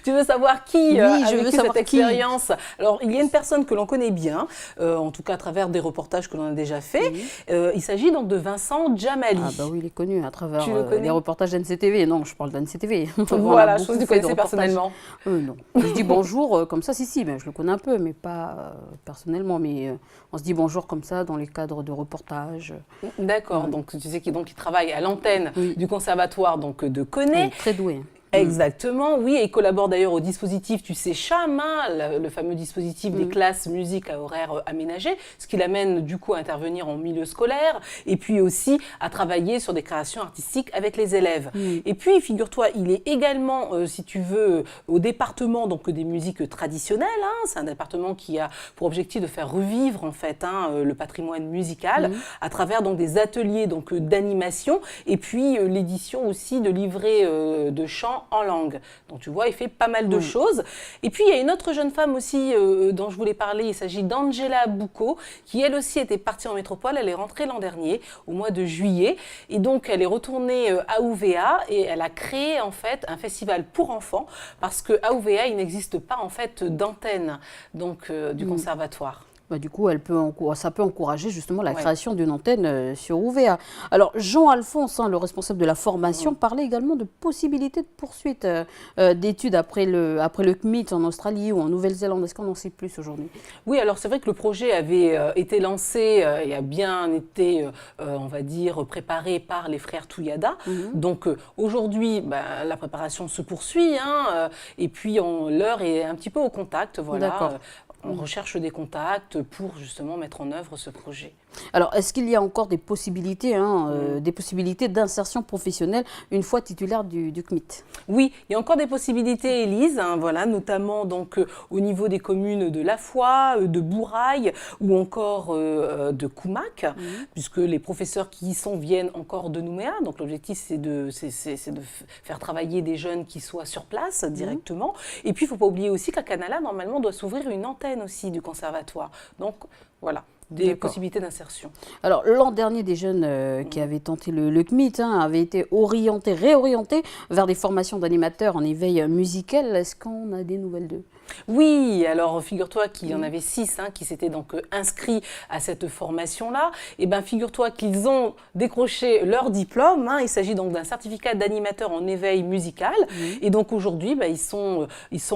Tu veux savoir qui a vécu cette expérience ? Alors, il y a une personne que l'on connaît bien, en tout cas à travers des reportages que l'on a déjà faits. Il s'agit donc de Vincent Djamali. Ah bah oui, il est connu à travers les reportages d'NCTV. Non, je parle d'NCTV. Voilà, je pense que tu connaissais personnellement. Non. Je dis bonjour comme ça, si, je le connais un peu, mais pas personnellement. Mais on se dit bonjour comme ça dans les cadres de reportages. D'accord, donc tu sais qu'il travaille à l'antenne du conservatoire donc, de Koné. Très doué. Exactement, oui, et il collabore d'ailleurs au dispositif, tu sais, CHAM, hein, le fameux dispositif des classes musique à horaire aménagé, ce qui l'amène du coup à intervenir en milieu scolaire, et puis aussi à travailler sur des créations artistiques avec les élèves. Et puis, figure-toi, il est également, si tu veux, au département donc, des musiques traditionnelles, hein, c'est un département qui a pour objectif de faire revivre en fait le patrimoine musical à travers donc, des ateliers donc, d'animation, et puis l'édition aussi de livrets de chants en langue. Donc tu vois, il fait pas mal de choses. Et puis il y a une autre jeune femme aussi dont je voulais parler, il s'agit d'Angela Boucaud, qui elle aussi était partie en métropole, elle est rentrée l'an dernier, au mois de juillet, et donc elle est retournée à UVA et elle a créé en fait un festival pour enfants, parce qu'à UVA, il n'existe pas en fait d'antenne donc, du conservatoire. Bah, du coup, ça peut encourager justement la création d'une antenne sur UVA. Alors, Jean-Alphonse, hein, le responsable de la formation, parlait également de possibilités de poursuite d'études après le CMIT en Australie ou en Nouvelle-Zélande. Est-ce qu'on en sait plus aujourd'hui? Oui, alors c'est vrai que le projet avait été lancé et a bien été, on va dire, préparé par les frères Touyada. Donc aujourd'hui, la préparation se poursuit, hein, et puis l'heure est un petit peu au contact, voilà. On recherche des contacts pour justement mettre en œuvre ce projet. Alors, est-ce qu'il y a encore des possibilités d'insertion professionnelle une fois titulaire du CMIT? Oui, il y a encore des possibilités, Élise, hein, voilà, notamment donc, au niveau des communes de La Foix, de Bourail ou encore de Koumak, puisque les professeurs qui y sont viennent encore de Nouméa. Donc l'objectif, c'est de faire travailler des jeunes qui soient sur place directement. Et puis, il ne faut pas oublier aussi qu'à Canala, normalement, doit s'ouvrir une antenne aussi du conservatoire. Donc, voilà. Des possibilités d'insertion. Alors, l'an dernier, des jeunes qui avaient tenté le CMIT avaient été réorientés vers des formations d'animateurs en éveil musical. Est-ce qu'on a des nouvelles d'eux? Oui, alors figure-toi qu'il y en avait 6 qui s'étaient donc inscrits à cette formation-là. Et bien, figure-toi qu'ils ont décroché leur diplôme. Il s'agit donc d'un certificat d'animateur en éveil musical. Et donc aujourd'hui, ils sont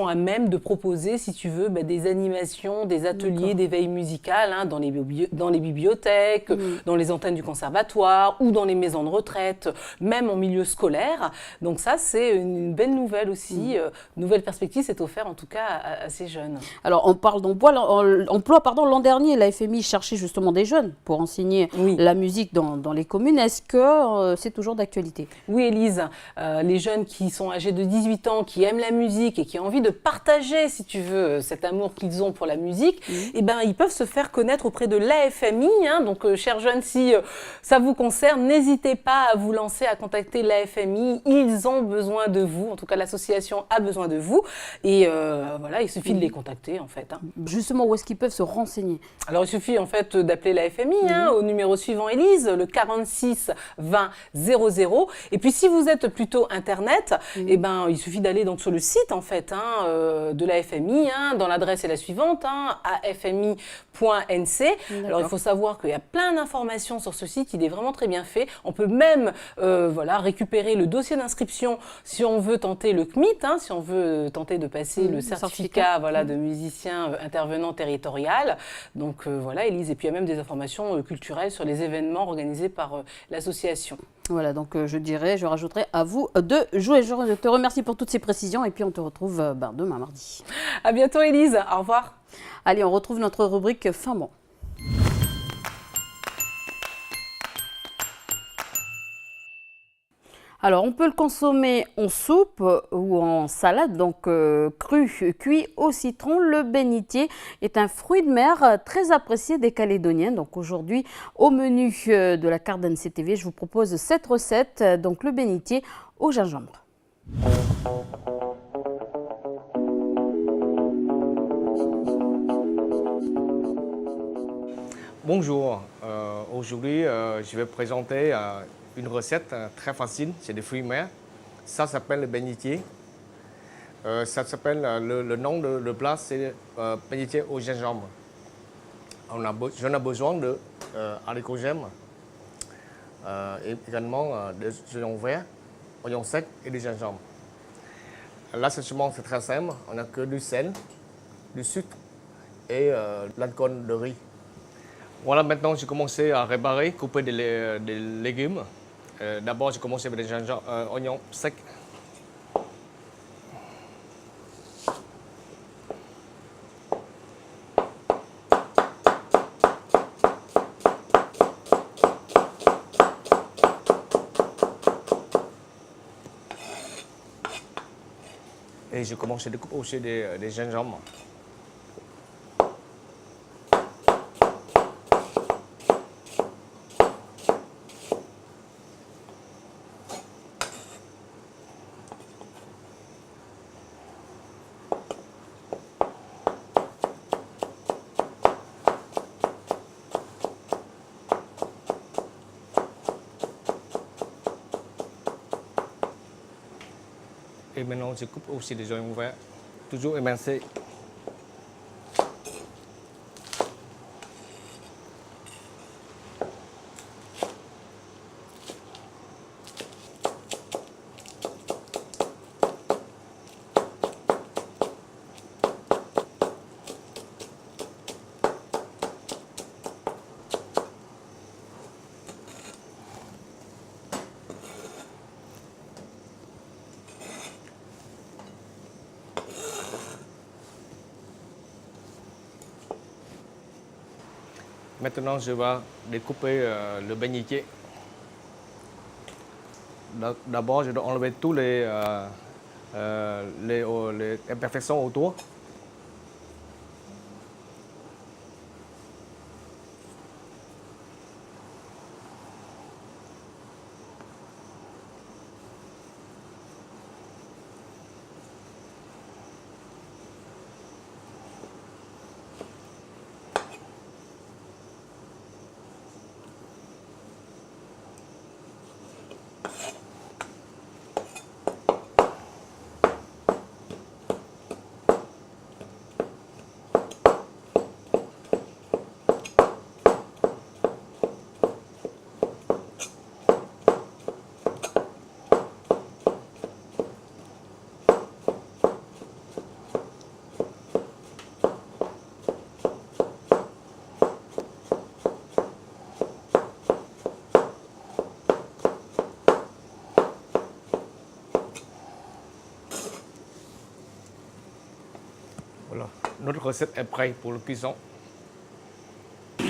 à même de proposer, si tu veux, des animations, des ateliers d'éveil musical dans les bibliothèques, dans les antennes du conservatoire ou dans les maisons de retraite, même en milieu scolaire. Donc ça, c'est une belle nouvelle aussi. Nouvelle perspective s'est offerte en tout cas à ces jeunes. Alors, on parle d'emploi. L'an dernier, la FMI cherchait justement des jeunes pour enseigner la musique dans les communes. Est-ce que c'est toujours d'actualité? Oui, Élise. Les jeunes qui sont âgés de 18 ans, qui aiment la musique et qui ont envie de partager, si tu veux, cet amour qu'ils ont pour la musique, ils peuvent se faire connaître auprès de l'AFMI. Donc, chers jeunes, si ça vous concerne, n'hésitez pas à vous lancer, à contacter l'AFMI. Ils ont besoin de vous. En tout cas, l'association a besoin de vous. Et voilà, il suffit de les contacter, en fait. Justement, où est-ce qu'ils peuvent se renseigner? Alors, il suffit, en fait, d'appeler la FMI au numéro suivant, Élise, le 46 20 00. Et puis, si vous êtes plutôt Internet, il suffit d'aller donc sur le site, en fait, de la FMI, dont l'adresse est la suivante, afmi.nc. Alors, il faut savoir qu'il y a plein d'informations sur ce site, il est vraiment très bien fait. On peut même récupérer le dossier d'inscription si on veut tenter le CMIT, si on veut tenter de passer le certificat de musicien intervenant territorial. Donc voilà, Élise. Et puis il y a même des informations culturelles sur les événements organisés par l'association. Voilà, donc je rajouterai à vous de jouer. Je te remercie pour toutes ces précisions et puis on te retrouve demain mardi. À bientôt, Élise. Au revoir. Allez, on retrouve notre rubrique Fin bon. Alors, on peut le consommer en soupe ou en salade, donc cru, cuit au citron. Le bénitier est un fruit de mer très apprécié des Calédoniens. Donc aujourd'hui, au menu de la carte d'NCTV, je vous propose cette recette, donc le bénitier au gingembre. Bonjour, aujourd'hui je vais présenter une recette très facile, c'est des fruits de mer. Ça s'appelle le bénitier. Ça s'appelle, le nom de le plat, c'est bénitier au gingembre. J'en ai besoin de haricots gemmes, et également des oignons verts, oignons secs et du gingembre. L'assaisonnement c'est très simple, on n'a que du sel, du sucre et l'alcool de riz. Voilà, maintenant j'ai commencé à réparer, couper des légumes. D'abord j'ai commencé avec des oignons secs. Et je commence à découper aussi des gingembre. Et maintenant, je coupe aussi des oignons verts, toujours émincés. Maintenant, je vais découper le bénitier. D'abord, je dois enlever tous les imperfections autour. Voilà, notre recette est prête pour le cuisson. J'ai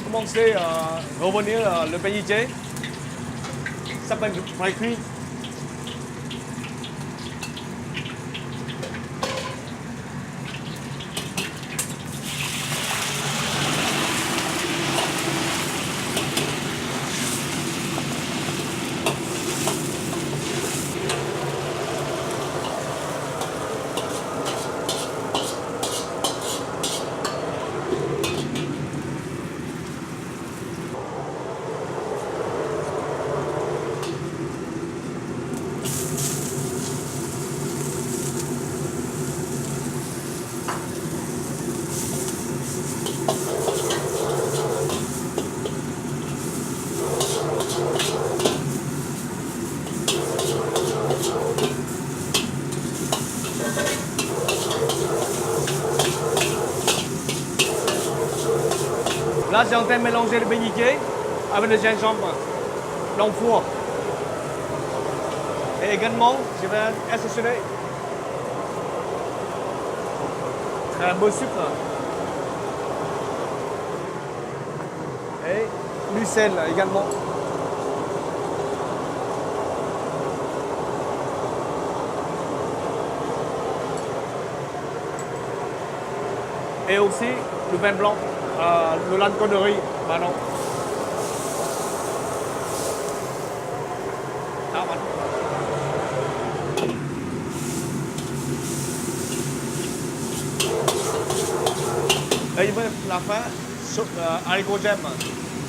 commencé à revenir le bénitier. Ça s'appelle du pré-cuit. Là, j'ai en train de mélanger le bénitier avec le gingembre dans le four. Et également, je vais assaisonner un beau sucre et du sel également. Et aussi le vin blanc. Le lanconnerie, maintenant. Ah, voilà. Et il va la fin, haricot gemme,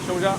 soja.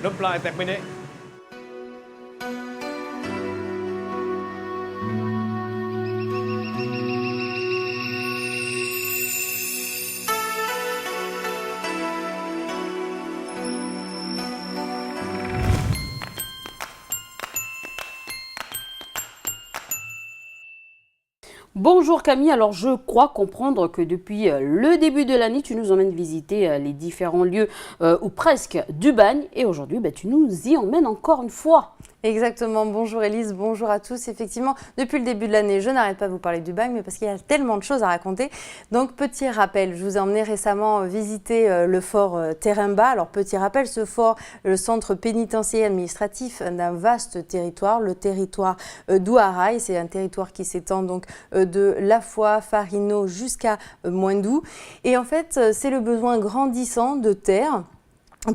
Le plat est terminé. Bonjour Camille, alors je crois comprendre que depuis le début de l'année, tu nous emmènes visiter les différents lieux ou presque du bagne et aujourd'hui, tu nous y emmènes encore une fois. Exactement, bonjour Élise, bonjour à tous. Effectivement, depuis le début de l'année, je n'arrête pas de vous parler du bagne, mais parce qu'il y a tellement de choses à raconter. Donc, petit rappel, je vous ai emmené récemment visiter le fort Teremba. Alors, petit rappel, ce fort, le centre pénitentiaire administratif d'un vaste territoire, le territoire d'Ouaraï. C'est un territoire qui s'étend donc de Lafoua, Farino jusqu'à Moindou. Et en fait, c'est le besoin grandissant de terre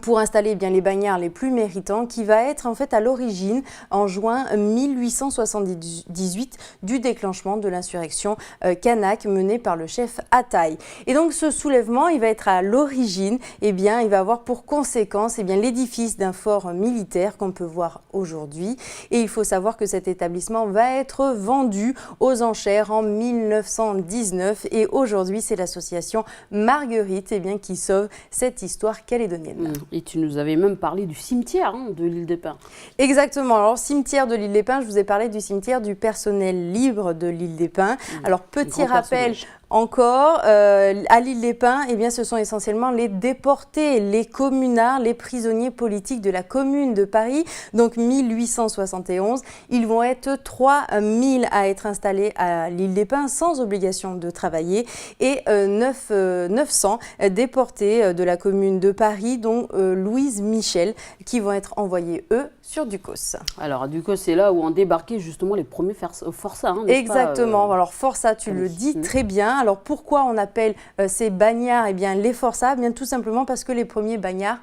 pour installer bien les bagnards les plus méritants, qui va être en fait à l'origine, en juin 1878, du déclenchement de l'insurrection kanak menée par le chef Ataï. Et donc ce soulèvement, il va être à l'origine, il va avoir pour conséquence l'édifice d'un fort militaire qu'on peut voir aujourd'hui. Et il faut savoir que cet établissement va être vendu aux enchères en 1919 et aujourd'hui c'est l'association Marguerite qui sauve cette histoire calédonienne. Et tu nous avais même parlé du cimetière de l'île des Pins. Exactement. Alors, cimetière de l'île des Pins, je vous ai parlé du cimetière du personnel libre de l'île des Pins. Alors, petit rappel. Encore, à l'île des Pins, ce sont essentiellement les déportés, les communards, les prisonniers politiques de la Commune de Paris. Donc 1871, ils vont être 3000 à être installés à l'île des Pins sans obligation de travailler et 900 déportés de la Commune de Paris, dont Louise Michel, qui vont être envoyés, eux, sur Ducos. Alors, Ducos, c'est là où ont débarqué justement les premiers forçats. Exactement. Alors, forçats, tu le dis très bien. Alors, pourquoi on appelle ces bagnards les forçats? Tout simplement parce que les premiers bagnards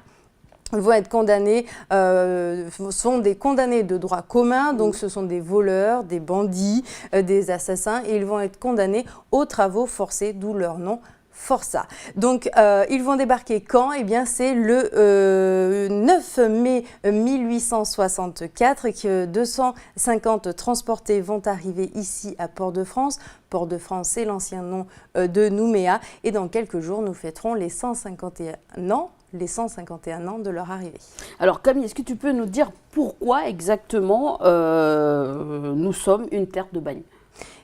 vont être condamnés, sont des condamnés de droit commun, donc ce sont des voleurs, des bandits, des assassins, et ils vont être condamnés aux travaux forcés, d'où leur nom. Forçat. Donc, ils vont débarquer quand? C'est le 9 mai 1864 que 250 transportés vont arriver ici à Port-de-France. Port-de-France, c'est l'ancien nom de Nouméa. Et dans quelques jours, nous fêterons les 151 ans de leur arrivée. Alors Camille, est-ce que tu peux nous dire pourquoi exactement nous sommes une terre de bagne?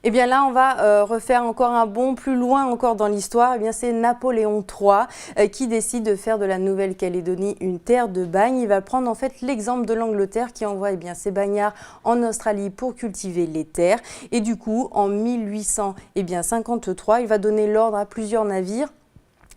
Là, on va refaire encore un bond plus loin encore dans l'histoire. C'est Napoléon III qui décide de faire de la Nouvelle-Calédonie une terre de bagne. Il va prendre en fait l'exemple de l'Angleterre qui envoie ses bagnards en Australie pour cultiver les terres. Et du coup, en 1853, il va donner l'ordre à plusieurs navires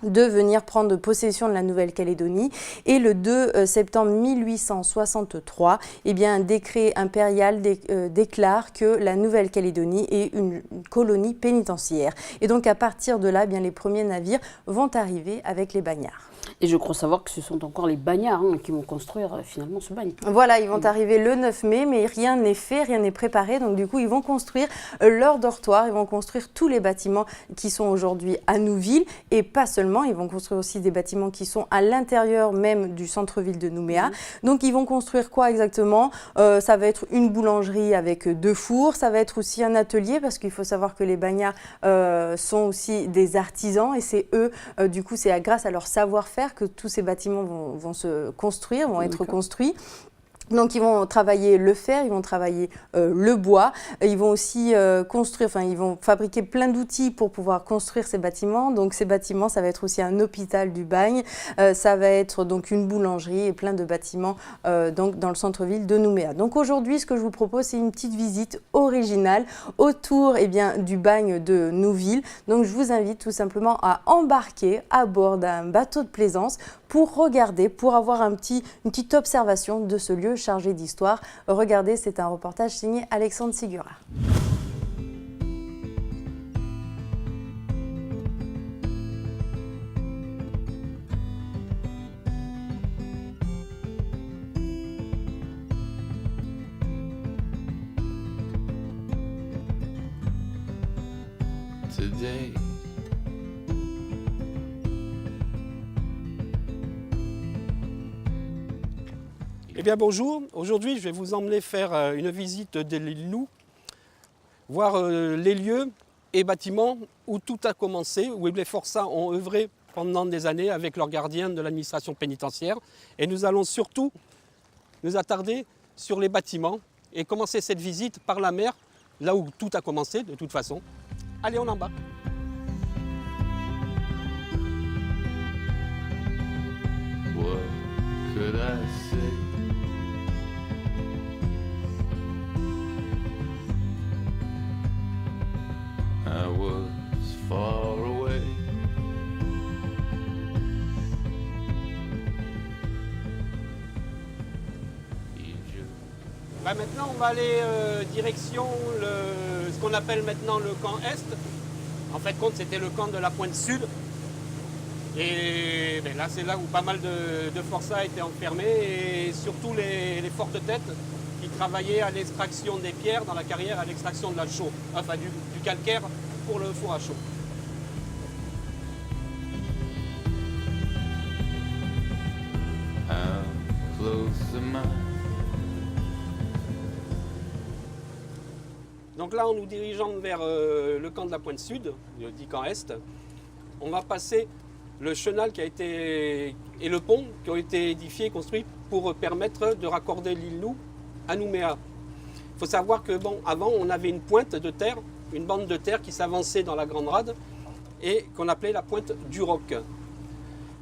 de venir prendre possession de la Nouvelle-Calédonie. Et le 2 septembre 1863, un décret impérial déclare que la Nouvelle-Calédonie est une colonie pénitentiaire. Et donc à partir de là, les premiers navires vont arriver avec les bagnards. Et je crois savoir que ce sont encore les bagnards qui vont construire finalement ce bagne. Voilà, ils vont arriver le 9 mai, mais rien n'est fait, rien n'est préparé. Donc du coup, ils vont construire leur dortoir, ils vont construire tous les bâtiments qui sont aujourd'hui à Nouville. Et pas seulement, ils vont construire aussi des bâtiments qui sont à l'intérieur même du centre-ville de Nouméa. Donc ils vont construire quoi exactement? Ça va être une boulangerie avec 2 fours, ça va être aussi un atelier, parce qu'il faut savoir que les bagnards sont aussi des artisans et c'est eux, du coup, c'est grâce à leur savoir-faire que tous ces bâtiments vont se construire, vont être construits. Donc ils vont travailler le fer, ils vont travailler le bois, ils vont aussi ils vont fabriquer plein d'outils pour pouvoir construire ces bâtiments. Donc ces bâtiments, ça va être aussi un hôpital du bagne, ça va être donc une boulangerie et plein de bâtiments donc dans le centre-ville de Nouméa. Donc aujourd'hui, ce que je vous propose, c'est une petite visite originale autour du bagne de Nouville. Donc je vous invite tout simplement à embarquer à bord d'un bateau de plaisance pour regarder, pour avoir une petite observation de ce lieu chargé d'histoire. Regardez, c'est un reportage signé Alexandre Sigura. Today. Eh bien bonjour, aujourd'hui je vais vous emmener faire une visite de l'île Nou, voir les lieux et bâtiments où tout a commencé, où les forçats ont œuvré pendant des années avec leurs gardiens de l'administration pénitentiaire. Et nous allons surtout nous attarder sur les bâtiments et commencer cette visite par la mer, là où tout a commencé de toute façon. Allez, on embarque. What could I say? I was far away. Bah maintenant, on va aller direction ce qu'on appelle maintenant le camp Est. En fait, compte, c'était le camp de la pointe Sud. Et ben là, c'est là où pas mal de forçats étaient enfermés, et surtout les fortes têtes qui travaillaient à l'extraction des pierres dans la carrière, à l'extraction de la chaux, enfin du calcaire pour le four à chaux. How close am I? Donc là, en nous dirigeant vers le camp de la pointe Sud, dit camp Est, on va passer le chenal qui a été et le pont qui ont été édifiés et construits pour permettre de raccorder l'île Nou à Nouméa. Il faut savoir que bon, avant, on avait une pointe de terre, une bande de terre qui s'avançait dans la Grande Rade et qu'on appelait la pointe du Roc.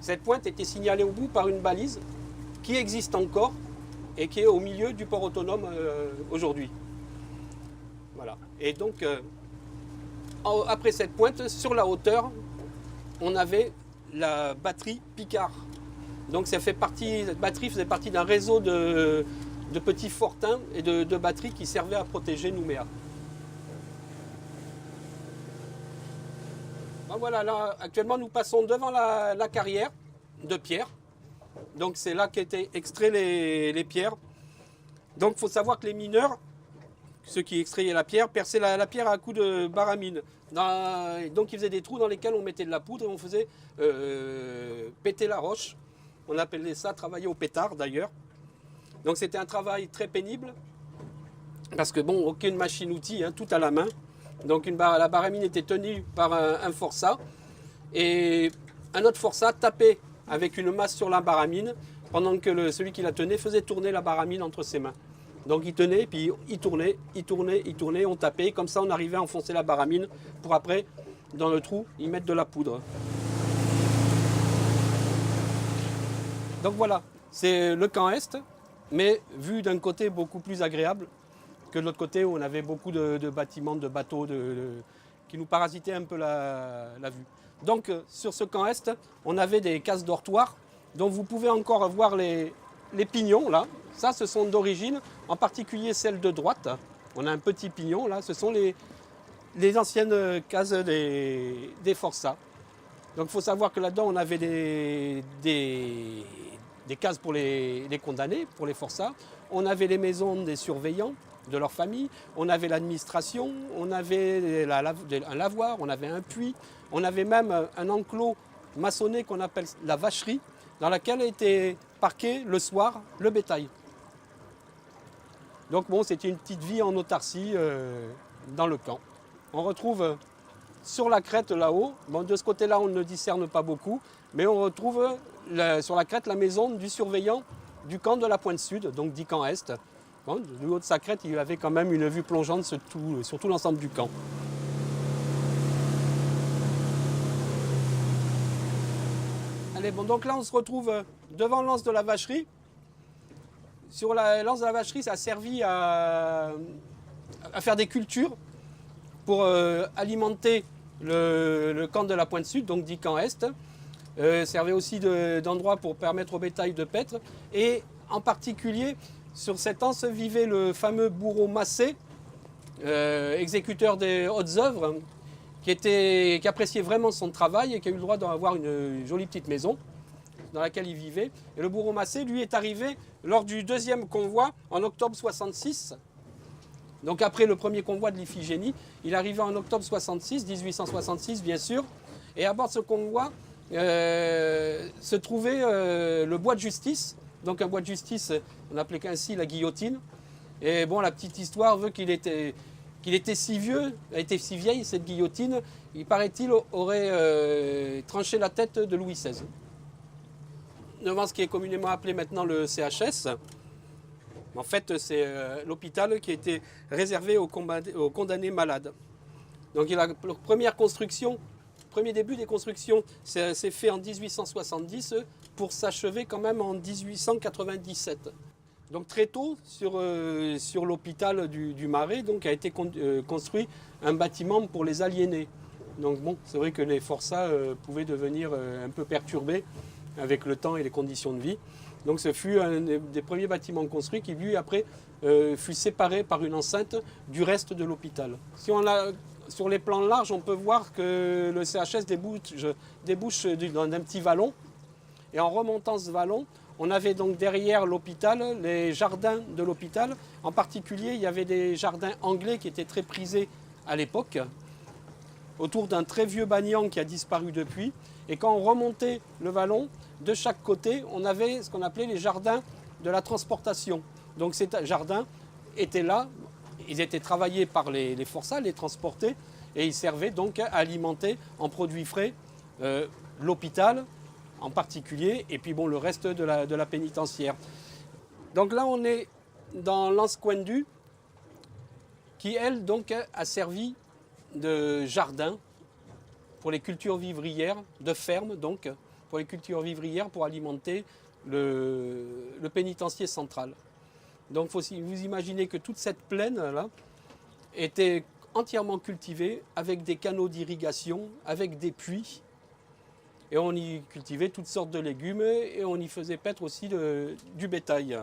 Cette pointe était signalée au bout par une balise qui existe encore et qui est au milieu du port autonome aujourd'hui. Voilà. Et donc, après cette pointe, sur la hauteur, on avait la batterie Picard. Donc cette batterie faisait partie d'un réseau de petits fortins et de batteries qui servaient à protéger Nouméa. Ben voilà, là, actuellement, nous passons devant la carrière de pierre. Donc c'est là qu'étaient extraits les pierres. Donc il faut savoir que les mineurs, ceux qui extrayaient la pierre, perçaient la pierre à coups de baramine. Donc ils faisaient des trous dans lesquels on mettait de la poudre et on faisait péter la roche. On appelait ça travailler au pétard d'ailleurs. Donc c'était un travail très pénible parce que bon, aucune machine-outil, hein, tout à la main. Donc la baramine était tenue par un forçat et un autre forçat tapait avec une masse sur la baramine pendant que celui qui la tenait faisait tourner la baramine entre ses mains. Donc il tenait, puis il tournait, on tapait, comme ça on arrivait à enfoncer la baramine pour après, dans le trou, y mettre de la poudre. Donc voilà, c'est le camp Est, mais vu d'un côté beaucoup plus agréable que de l'autre côté où on avait beaucoup de bâtiments, de bateaux qui nous parasitaient un peu la vue. Donc sur ce camp Est, on avait des cases dortoirs dont vous pouvez encore voir les pignons là. Ça, ce sont d'origine, en particulier celle de droite. On a un petit pignon là, ce sont les anciennes cases des forçats. Donc il faut savoir que là-dedans, on avait des cases pour les condamnés, pour les forçats. On avait les maisons des surveillants, de leur famille. On avait l'administration, on avait un lavoir, on avait un puits. On avait même un enclos maçonné qu'on appelle la vacherie, dans laquelle était parqué le soir le bétail. Donc bon, c'était une petite vie en autarcie dans le camp. On retrouve sur la crête là-haut, bon, de ce côté-là on ne discerne pas beaucoup, mais on retrouve sur la crête la maison du surveillant du camp de la pointe Sud, donc dit camp Est. Bon, du haut de sa crête, il avait quand même une vue plongeante sur tout l'ensemble du camp. Allez, bon, donc là on se retrouve devant l'anse de la vacherie. Sur l'anse de la vacherie, ça a servi à faire des cultures pour alimenter le camp de la pointe Sud, donc dit camp Est. Servait aussi d'endroit pour permettre au bétail de paître. Et en particulier, sur cette anse vivait le fameux bourreau Massé, exécuteur des hautes œuvres, qui appréciait vraiment son travail et qui a eu le droit d'avoir une jolie petite maison dans laquelle il vivait. Et le bourreau Massé, lui, est arrivé lors du deuxième convoi en octobre 66. Donc après le premier convoi de l'Iphigénie, il est arrivé en octobre 66, 1866 bien sûr. Et à bord de ce convoi se trouvait le bois de justice. Donc un bois de justice, on appelait ainsi la guillotine. Et bon, la petite histoire veut qu'il était si vieux, a été si vieille cette guillotine, il paraît-il aurait tranché la tête de Louis XVI. Devant ce qui est communément appelé maintenant le CHS. En fait, c'est l'hôpital qui a été réservé aux condamnés malades. Donc la première construction, premier début des constructions, c'est fait en 1870 pour s'achever quand même en 1897. Donc très tôt, sur l'hôpital du Marais, donc, a été construit un bâtiment pour les aliénés. Donc bon, c'est vrai que les forçats pouvaient devenir un peu perturbés avec le temps et les conditions de vie. Donc ce fut un des premiers bâtiments construits qui, lui, après, fut séparé par une enceinte du reste de l'hôpital. Si on a, sur les plans larges, on peut voir que le CHS débouche d'un petit vallon. Et en remontant ce vallon, on avait donc derrière l'hôpital les jardins de l'hôpital. En particulier, il y avait des jardins anglais qui étaient très prisés à l'époque, autour d'un très vieux banyan qui a disparu depuis. Et quand on remontait le vallon, de chaque côté, on avait ce qu'on appelait les jardins de la transportation. Donc ces jardins étaient là, ils étaient travaillés par les forçats, les transportés, et ils servaient donc à alimenter en produits frais l'hôpital en particulier, et puis bon, le reste de la pénitentiaire. Donc là, on est dans l'anse Coindu, qui, elle, donc, a servi de jardin pour les cultures vivrières, de ferme, donc, pour les cultures vivrières, pour alimenter le pénitencier central. Donc, vous imaginez que toute cette plaine-là était entièrement cultivée avec des canaux d'irrigation, avec des puits. Et on y cultivait toutes sortes de légumes et on y faisait paître aussi du bétail.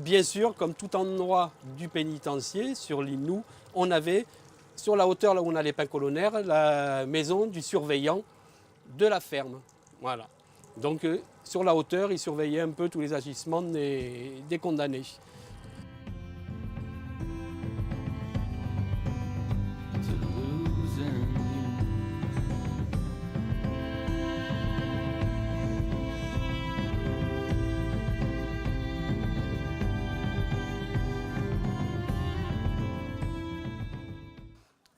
Bien sûr, comme tout endroit du pénitencier, sur l'île Nou, on avait, sur la hauteur là où on a les pins colonnaires, la maison du surveillant de la ferme. Voilà. Donc sur la hauteur, il surveillait un peu tous les agissements des condamnés.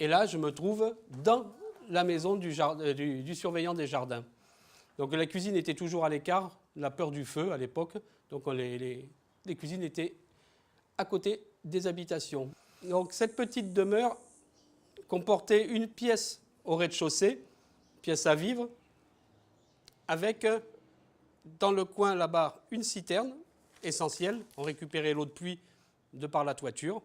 Et là, je me trouve dans la maison du surveillant des jardins. Donc la cuisine était toujours à l'écart, la peur du feu à l'époque. Donc les cuisines étaient à côté des habitations. Donc cette petite demeure comportait une pièce au rez-de-chaussée, pièce à vivre, avec dans le coin là-bas une citerne essentielle. On récupérait l'eau de pluie de par la toiture.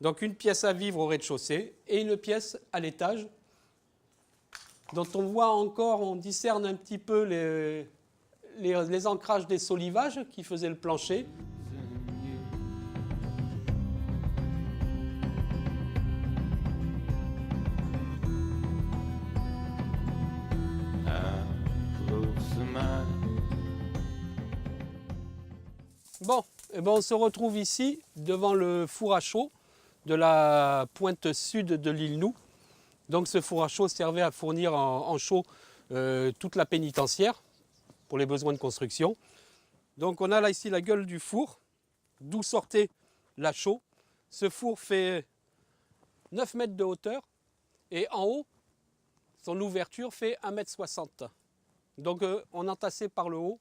Donc une pièce à vivre au rez-de-chaussée et une pièce à l'étage dont on voit encore, on discerne un petit peu les ancrages des solivages qui faisaient le plancher. Bon, et ben on se retrouve ici devant le four à chaud de la pointe sud de l'île Nou. Donc ce four à chaud servait à fournir en chaud toute la pénitentiaire pour les besoins de construction. Donc on a là ici la gueule du four, d'où sortait la chaux. Ce four fait 9 mètres de hauteur et en haut, son ouverture fait 1,60 m. Donc on entassait par le haut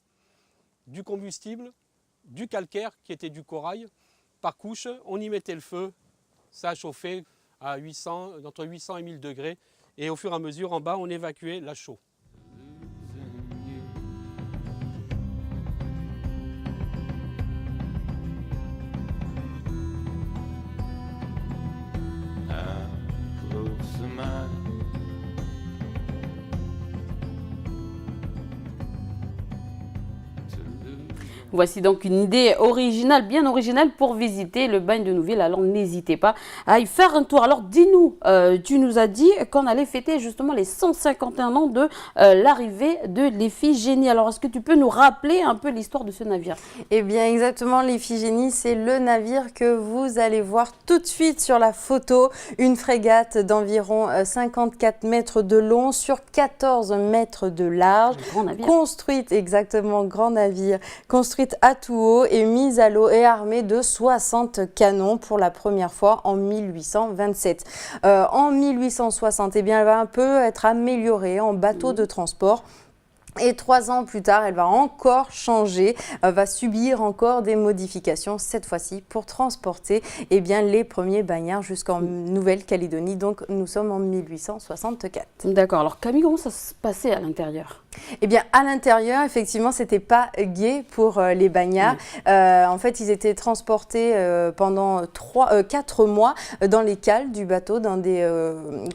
du combustible, du calcaire qui était du corail, par couche, on y mettait le feu. Ça a chauffé à entre 800 et 1000 degrés. Et au fur et à mesure, en bas, on évacuait la chaux. Voici donc une idée originale, bien originale pour visiter le bagne de Nouville. Alors n'hésitez pas à y faire un tour. Alors dis-nous, tu nous as dit qu'on allait fêter justement les 151 ans de l'arrivée de l'Iphigénie. Alors est-ce que tu peux nous rappeler un peu l'histoire de ce navire? Eh bien exactement, l'Iphigénie, c'est le navire que vous allez voir tout de suite sur la photo. Une frégate d'environ 54 mètres de long sur 14 mètres de large. Grand navire. Construite, exactement, grand navire. Construite à tout haut et mise à l'eau et armée de 60 canons pour la première fois en 1827. En 1860, eh bien, elle va un peu être améliorée en bateau de transport. Et 3 ans plus tard, elle va encore changer, va subir encore des modifications, cette fois-ci pour transporter les premiers bagnards jusqu'en Nouvelle-Calédonie. Donc nous sommes en 1864. D'accord, alors Camille, comment ça se passait à l'intérieur? Eh bien, à l'intérieur, effectivement, c'était pas gai pour les bagnards. En fait, ils étaient transportés pendant 4 mois dans les cales du bateau, dans des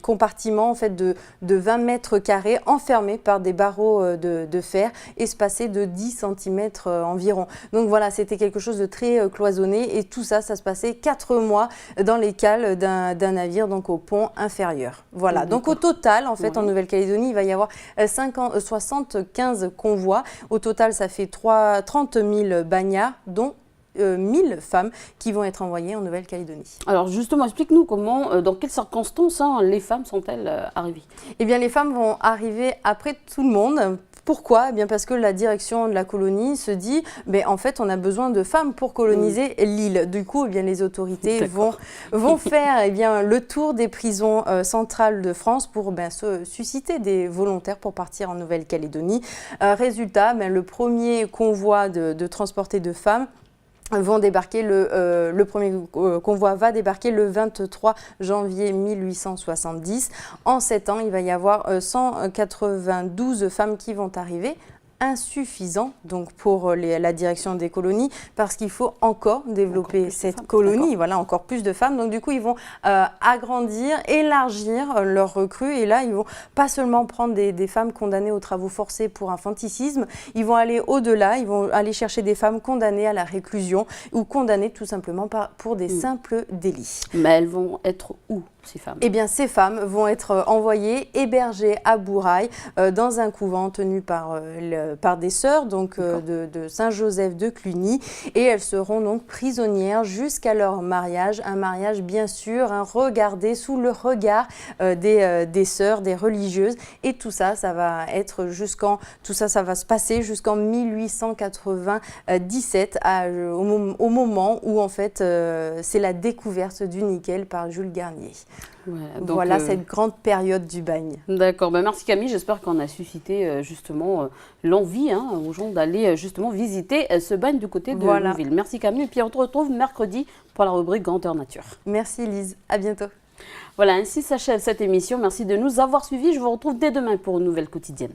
compartiments en fait, de 20 mètres carrés, enfermés par des barreaux de fer, espacés de 10 cm environ. Donc voilà, c'était quelque chose de très cloisonné et tout ça, ça se passait 4 mois dans les cales d'un navire, donc au pont inférieur. Voilà, donc au total, en fait, en Nouvelle-Calédonie, il va y avoir 75 convois. Au total, ça fait 30 000 bagnards, dont 1000 femmes qui vont être envoyées en Nouvelle-Calédonie. Alors justement, explique-nous comment, dans quelles circonstances les femmes sont-elles arrivées? Eh bien, les femmes vont arriver après tout le monde. Pourquoi? Eh bien parce que la direction de la colonie se dit, en fait, on a besoin de femmes pour coloniser l'île. Du coup, les autorités vont faire le tour des prisons centrales de France pour susciter des volontaires pour partir en Nouvelle-Calédonie. Résultat, le premier convoi de transportés de femmes vont débarquer le premier convoi va débarquer le 23 janvier 1870. En 7 ans, il va y avoir 192 femmes qui vont arriver. Insuffisant donc pour la direction des colonies parce qu'il faut encore développer cette colonie, voilà, encore plus de femmes. Donc du coup, ils vont agrandir, élargir leur recrue et là, ils vont pas seulement prendre des femmes condamnées aux travaux forcés pour infanticisme, ils vont aller au-delà, ils vont aller chercher des femmes condamnées à la réclusion ou condamnées tout simplement pour des simples délits. Mais elles vont être où, ces femmes? Eh bien, ces femmes vont être envoyées, hébergées à Bourail, dans un couvent tenu par des sœurs de Saint-Joseph de Cluny. Et elles seront donc prisonnières jusqu'à leur mariage. Un mariage, bien sûr, regardé sous le regard des sœurs, des religieuses. Et tout ça, ça va se passer jusqu'en 1897, au moment où, en fait, c'est la découverte du nickel par Jules Garnier. Voilà cette grande période du bagne. D'accord, merci Camille, j'espère qu'on a suscité justement l'envie aux gens d'aller justement visiter ce bagne du côté de Nouville. Merci Camille, et puis on te retrouve mercredi pour la rubrique Grandeur Nature. Merci Lise, à bientôt. Voilà, ainsi s'achève cette émission, merci de nous avoir suivis, je vous retrouve dès demain pour une nouvelle quotidienne.